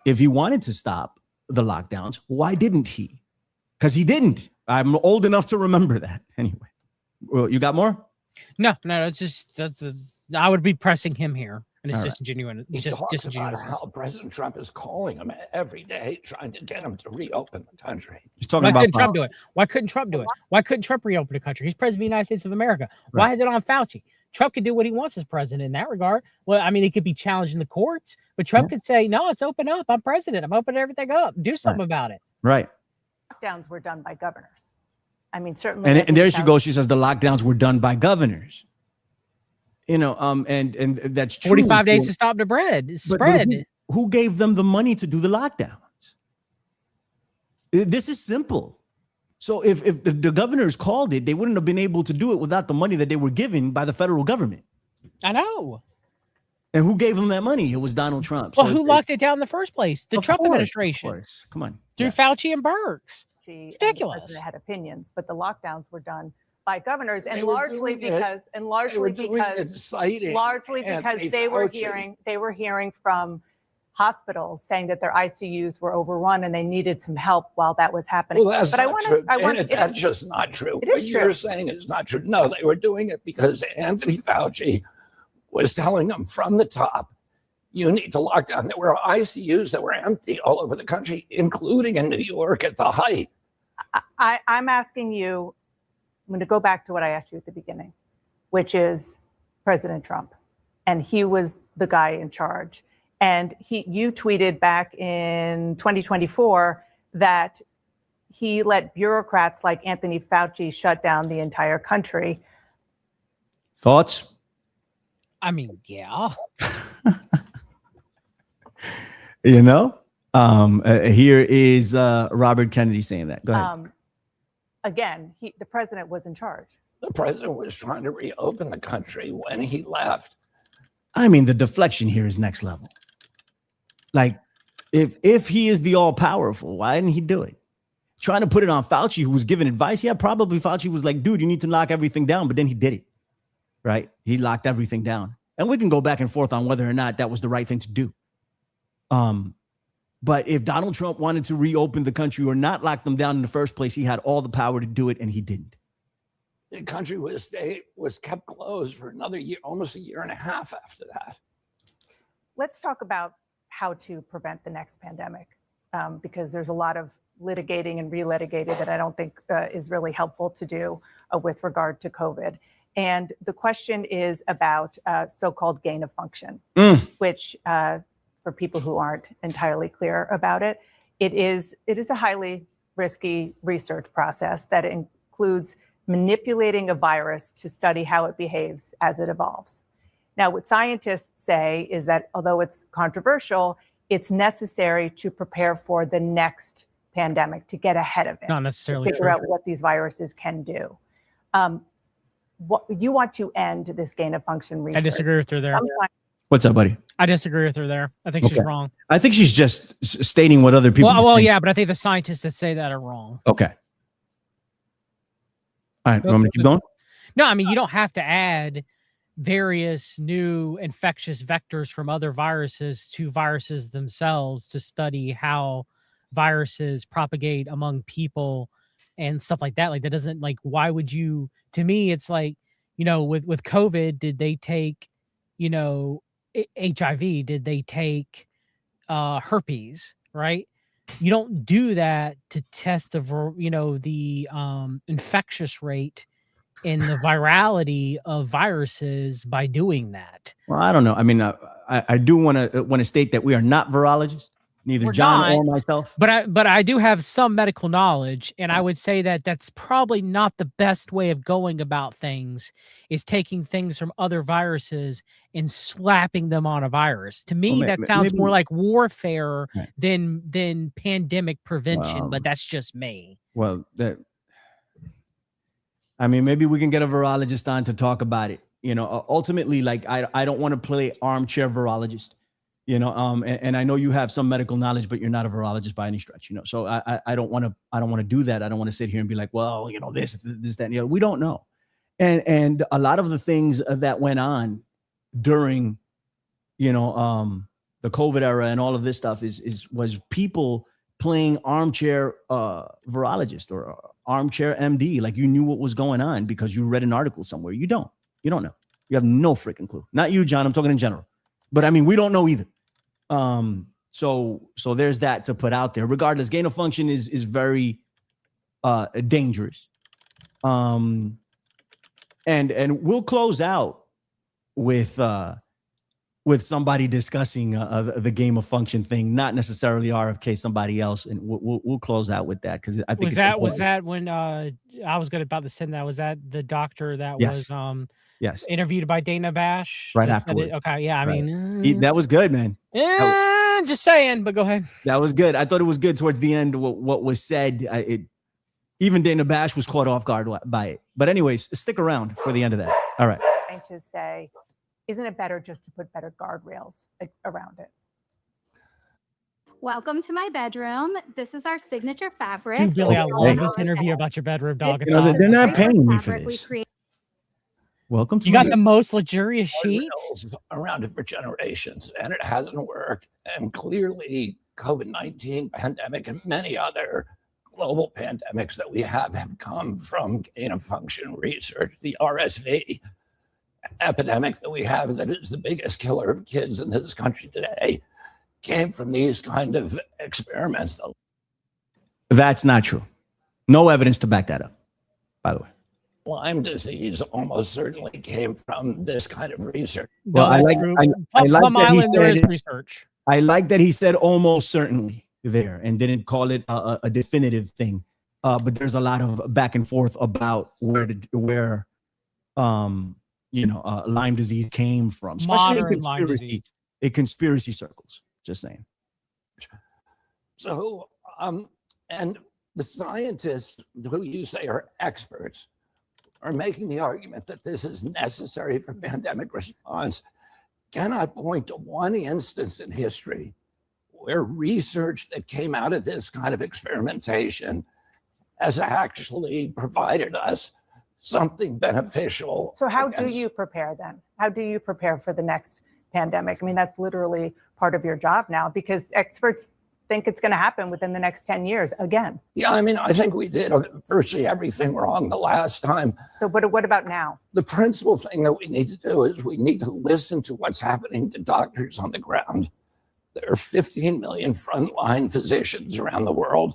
If he wanted to stop the lockdowns, why didn't he? Because he didn't. I'm old enough to remember that. Anyway, well, you got more? No, I would be pressing him here, and it's All right. disingenuous. He Just talks disingenuous. about how President Trump is calling him every day, trying to get him to reopen the country. He's talking Why about couldn't Trump do it? Why couldn't Trump do it? Why couldn't Trump reopen the country? He's president of the United States of America. Why Right. is it on Fauci? Trump can do what he wants as president in that regard. Well, I mean, he could be challenged in the courts, but Trump could say, no, it's open up. I'm president. I'm opening everything up. Do something about it. right. Lockdowns were done by governors. I mean, certainly. And there she goes. She says the lockdowns were done by governors. And that's true. 45 days to stop the spread. Who gave them the money to do the lockdowns? This is simple. So if the governors called it, they wouldn't have been able to do it without the money that they were given by the federal government. I know. And who gave them that money? It was Donald Trump. Well, So who locked it down in the first place? The Of Trump course, administration. Of course. Come on. Through Yeah. Fauci and Burks. And the Ridiculous. president had opinions, but the lockdowns were done by governors, and They were largely doing it- because, They were doing it citing Anthony they were Fauci. hearing from hospitals saying that their ICUs were overrun and they needed some help while that was happening. Well, that's but not true. That's just not true. It is What you're true. saying is not true. No, they were doing it because Anthony Fauci was telling them from the top, you need to lock down. There were ICUs that were empty all over the country, including in New York at the height. I'm asking you, I'm going to go back to what I asked you at the beginning, which is President Trump. And he was the guy in charge. And you tweeted back in 2024 that he let bureaucrats like Anthony Fauci shut down the entire country. Thoughts? I mean, yeah. Here is Robert Kennedy saying that. Go ahead. Again, the president was in charge. The president was trying to reopen the country when he left. I mean, the deflection here is next level. Like, if he is the all-powerful, why didn't he do it? Trying to put it on Fauci, who was giving advice. Yeah, probably Fauci was like, dude, you need to lock everything down. But then he did it, right? He locked everything down. And we can go back and forth on whether or not that was the right thing to do. But if Donald Trump wanted to reopen the country or not lock them down in the first place, he had all the power to do it, and he didn't. The country was kept closed for another year, almost a year and a half after that. Let's talk about how to prevent the next pandemic, because there's a lot of litigating and relitigating that I don't think is really helpful to do with regard to COVID. And the question is about so-called gain of function, which for people who aren't entirely clear about it, it is a highly risky research process that includes manipulating a virus to study how it behaves as it evolves. Now, what scientists say is that although it's controversial, it's necessary to prepare for the next pandemic, to get ahead of it. Not necessarily to figure true. out what these viruses can do. you want to end this gain of function research. I disagree with her there. Sometimes What's up, buddy? I disagree with her there. I think she's Okay. wrong. I think she's just stating what other people. Well, yeah, but I think the scientists that say that are wrong. Okay. All right. You want me to keep going? No, I mean, you don't have to add various new infectious vectors from other viruses to viruses themselves to study how viruses propagate among people and stuff like that. Like that doesn't like, why would you, to me, it's like, you know, with COVID, did they take, you know, HIV? Did they take herpes? Right? You don't do that to test the, you know, the infectious rate in the virality of viruses by doing that. Well, I don't know. I mean, I do want to state that we are not virologists, neither We're John not, or myself. But I do have some medical knowledge, and I would say that that's probably not the best way of going about things, is taking things from other viruses and slapping them on a virus. To me, that sounds more like warfare than pandemic prevention, but that's just me. Well, I mean, maybe we can get a virologist on to talk about it. You know, ultimately, like I don't want to play armchair virologist. You know, and I know you have some medical knowledge, but you're not a virologist by any stretch. You know, so I don't want to do that. I don't want to sit here and be like, well, you know, this, that, and the other. We don't know, and a lot of the things that went on during, you know, the COVID era and all of this stuff was people playing armchair virologist or armchair MD, like you knew what was going on because you read an article somewhere. You don't know. You have no freaking clue. Not you, John. I'm talking in general. But I mean, we don't know either. So there's that to put out there. Regardless, gain of function is very dangerous. And we'll close out with somebody discussing the game of function thing, not necessarily RFK, somebody else, and we'll close out with that because I think was that when I was about to send that, was that the doctor that was yes interviewed by Dana Bash right afterwards? Okay, yeah, I mean that was good, man. Yeah, just saying, but go ahead. That was good. I thought it was good towards the end. What was said, even Dana Bash was caught off guard by it. But anyways, stick around for the end of that. All right. I'm trying to say, isn't it better just to put better guardrails around it? Welcome to my bedroom. This is our signature fabric. Dude, Billy, I love this interview about your bedroom, dog. You know, they're not paying me for this. Welcome to you got the most luxurious sheets around it for generations, and it hasn't worked. And clearly, COVID-19 pandemic and many other global pandemics that we have come from gain of function research. The RSV epidemic that we have, that is the biggest killer of kids in this country today, came from these kind of experiments. That's not true. No evidence to back that up, by the way. Lyme disease almost certainly came from this kind of research. Well, I like that he said almost certainly there and didn't call it a definitive thing. But there's a lot of back and forth about where Lyme disease came from, especially in conspiracy circles. Just saying. So, and the scientists who you say are experts are making the argument that this is necessary for pandemic response, cannot point to one instance in history where research that came out of this kind of experimentation has actually provided us something beneficial. So how do you prepare then? How do you prepare for the next pandemic? I mean, that's literally part of your job now because experts think it's going to happen within the next 10 years again. Yeah, I mean, I think we did virtually everything wrong the last time. So what about now? The principal thing that we need to do is we need to listen to what's happening to doctors on the ground. There are 15 million frontline physicians around the world.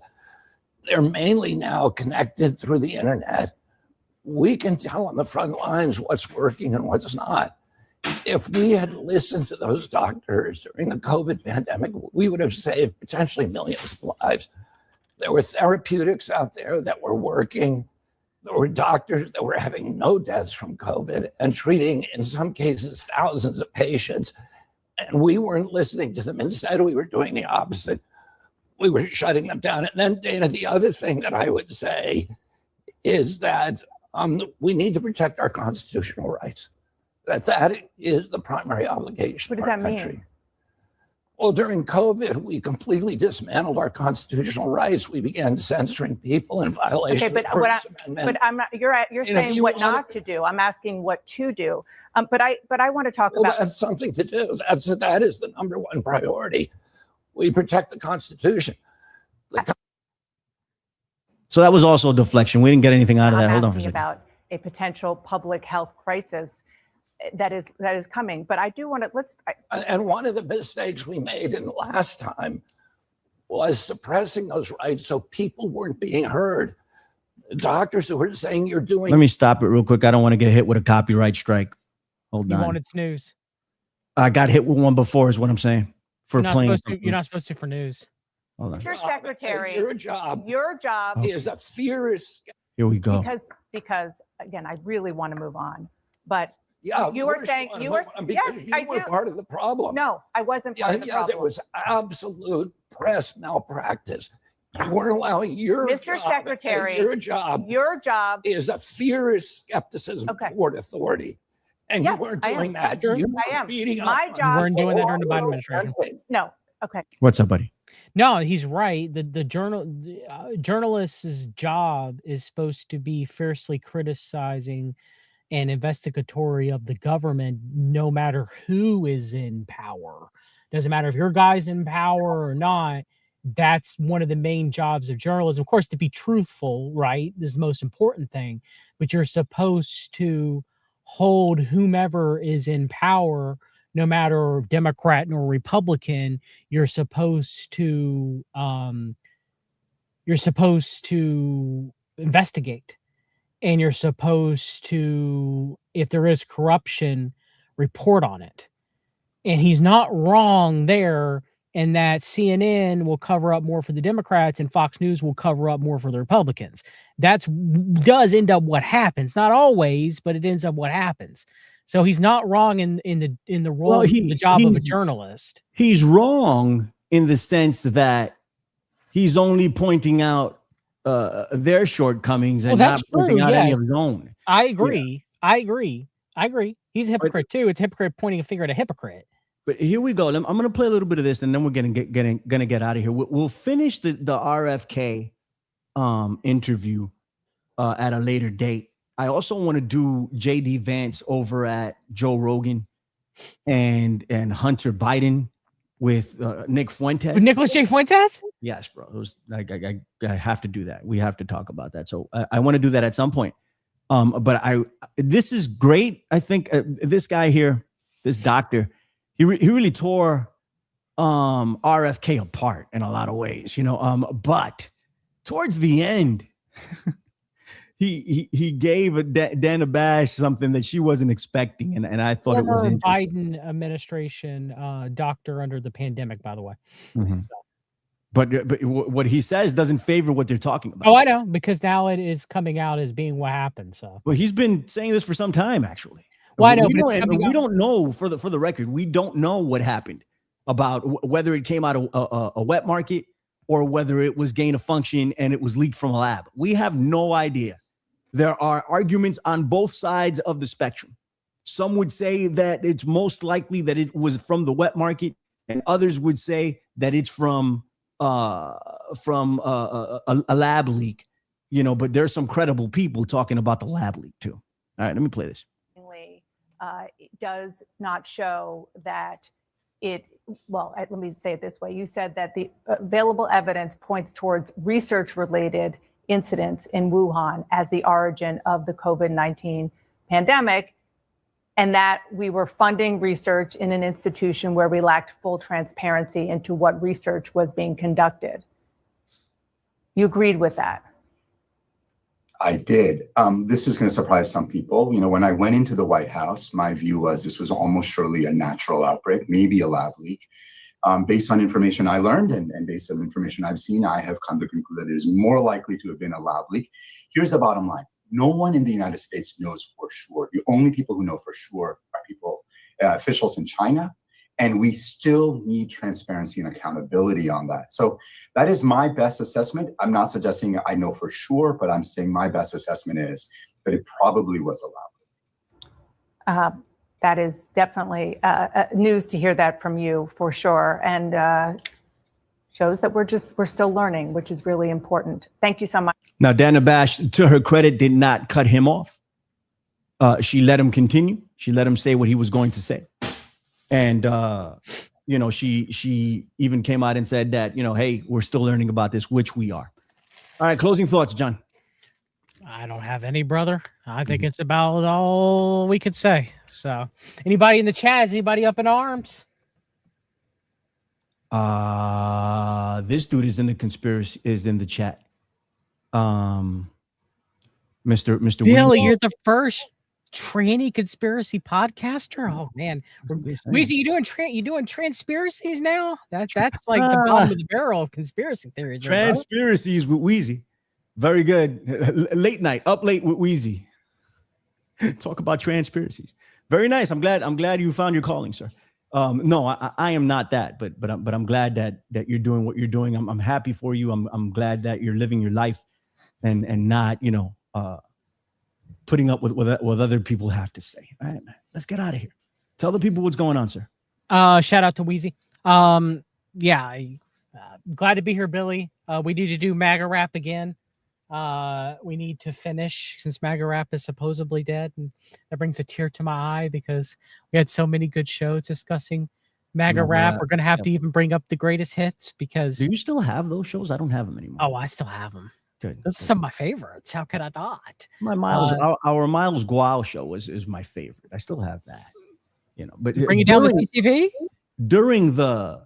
They're mainly now connected through the internet. We can tell on the front lines what's working and what's not. If we had listened to those doctors during the COVID pandemic, we would have saved potentially millions of lives. There were therapeutics out there that were working. There were doctors that were having no deaths from COVID and treating, in some cases, thousands of patients. And we weren't listening to them. Instead, we were doing the opposite. We were shutting them down. And then, Dana, the other thing that I would say is that We need to protect our constitutional rights. That is the primary obligation. What does of our that mean? country. Well, during COVID, we completely dismantled our constitutional rights. We began censoring people in violation Okay, but of the First Amendment. I'm not. You're saying what not to do. I'm asking what to do. But I want to talk about. That's something to do. That is the number one priority. We protect the Constitution. So that was also a deflection. We didn't get anything out of that. Hold on for a second. About a potential public health crisis that is coming. But I do want to And one of the mistakes we made in the last time was suppressing those rights so people weren't being heard. Doctors who were saying you're doing. Let me stop it real quick. I don't want to get hit with a copyright strike. Hold on. You wanted snooze. I got hit with one before, is what I'm saying. For playing. You're not supposed to for news. Hold on. Mr. Secretary, your job is a furious. Here we go. Because again, I really want to move on, but. Yeah, you were saying you were yes, I were do. part of the problem. No, I wasn't part of the problem. There was absolute press malpractice. You weren't allowing Mr. Secretary, your job is a furious skepticism toward authority. And yes, you weren't doing that. I am. My job. You weren't doing that during the Biden administration. No. Okay. What's up, buddy? No, he's right. The journalist's job is supposed to be fiercely criticizing and investigatory of the government, no matter who is in power. Doesn't matter if your guy's in power or not. That's one of the main jobs of journalism. Of course, to be truthful, right? This is the most important thing. But you're supposed to hold whomever is in power, no matter Democrat or Republican. You're supposed to investigate. And you're supposed to, if there is corruption, report on it. And he's not wrong there in that CNN will cover up more for the Democrats and Fox News will cover up more for the Republicans. That does end up what happens. Not always, but it ends up what happens. So he's not wrong in the role, the job of a journalist. He's wrong in the sense that he's only pointing out their shortcomings and not pointing out any of his own. I agree. Yeah. I agree. He's a hypocrite too. It's a hypocrite pointing a finger at a hypocrite. But here we go. I'm going to play a little bit of this, and then we're going to get out of here. We'll finish the RFK interview at a later date. I also want to do JD Vance over at Joe Rogan and Hunter Biden with Nick Fuentes. With Nicholas J. Fuentes? Yes, bro. I have to do that. We have to talk about that. So I want to do that at some point. But this is great. I think this guy here, this doctor, he really tore RFK apart in a lot of ways, but towards the end, he gave Dana Bash something that she wasn't expecting, and I thought it was interesting. Biden administration doctor under the pandemic, by the way. Mm-hmm. So. But what he says doesn't favor what they're talking about. Oh, I know, because now it is coming out as being what happened. So, well, he's been saying this for some time, actually. Well, I know, we don't know, for the record, we don't know what happened about whether it came out of a wet market or whether it was gain of function and it was leaked from a lab. We have no idea. There are arguments on both sides of the spectrum. Some would say that it's most likely that it was from the wet market, and others would say that it's from a lab leak. But there's some credible people talking about the lab leak too. All right, let me play this. It does not show that let me say it this way. You said that the available evidence points towards research-related incidents in Wuhan as the origin of the COVID-19 pandemic, and that we were funding research in an institution where we lacked full transparency into what research was being conducted. You agreed with that? I did. This is going to surprise some people. When I went into the White House, my view was this was almost surely a natural outbreak, maybe a lab leak. Based on information I learned and based on information I've seen, I have come to conclude that it is more likely to have been a lab leak. Here's the bottom line. No one in the United States knows for sure. The only people who know for sure are officials in China. And we still need transparency and accountability on that. So that is my best assessment. I'm not suggesting I know for sure, but I'm saying my best assessment is that it probably was allowed. That is definitely news to hear that from you, for sure, and shows that we're still learning, which is really important. Thank you so much. Now, Dana Bash, to her credit, did not cut him off. She let him continue. She let him say what he was going to say. And, she even came out and said that, hey, we're still learning about this, which we are. All right, closing thoughts, John. I don't have any, brother. I think it's about all we could say. So, anybody in the chat? Is anybody up in arms? This dude is in the conspiracy, is in the chat. Mr. Billy, you're the first tranny conspiracy podcaster. Oh man, Weezy, you doing transpiracies now? That's like the bottom of the barrel of conspiracy theories. Transpiracies with Weezy. Very good. Late night, up late with Weezy. Talk about transpiracies. Very nice. I'm glad you found your calling, sir. No, I am not that, but I'm glad that you're doing what you're doing. I'm happy for you. I'm glad that you're living your life and not, putting up with what other people have to say. All right, man. Let's get out of here. Tell the people what's going on, sir. Shout out to Weezy. Glad to be here, Billy. We need to do MAGA rap again. We need to finish since MAGA rap is supposedly dead, and that brings a tear to my eye because we had so many good shows discussing MAGA rap. We're gonna have to even bring up the greatest hits because. Do you still have those shows? I don't have them anymore. Oh, I still have them. Good. Those are some of my favorites. How could I not? My Miles, our Miles Gual show is my favorite. I still have that. But bring it down the CCP during the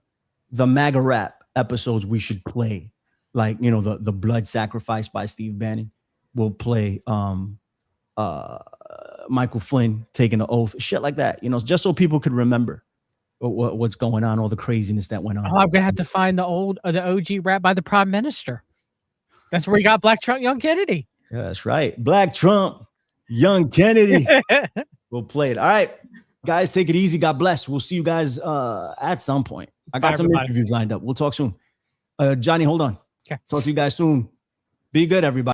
MAGA rap episodes. We should play. Like, the blood sacrifice by Steve Bannon. We'll play Michael Flynn taking an oath, shit like that, just so people could remember what's going on, all the craziness that went on. Oh, I'm gonna have to find the OG rap by the Prime Minister. That's where we got Black Trump, Young Kennedy. Yeah, that's right. Black Trump, Young Kennedy. We'll play it. All right, guys, take it easy. God bless. We'll see you guys at some point. I got some interviews lined up. We'll talk soon. Johnny, hold on. Okay. Talk to you guys soon. Be good, everybody.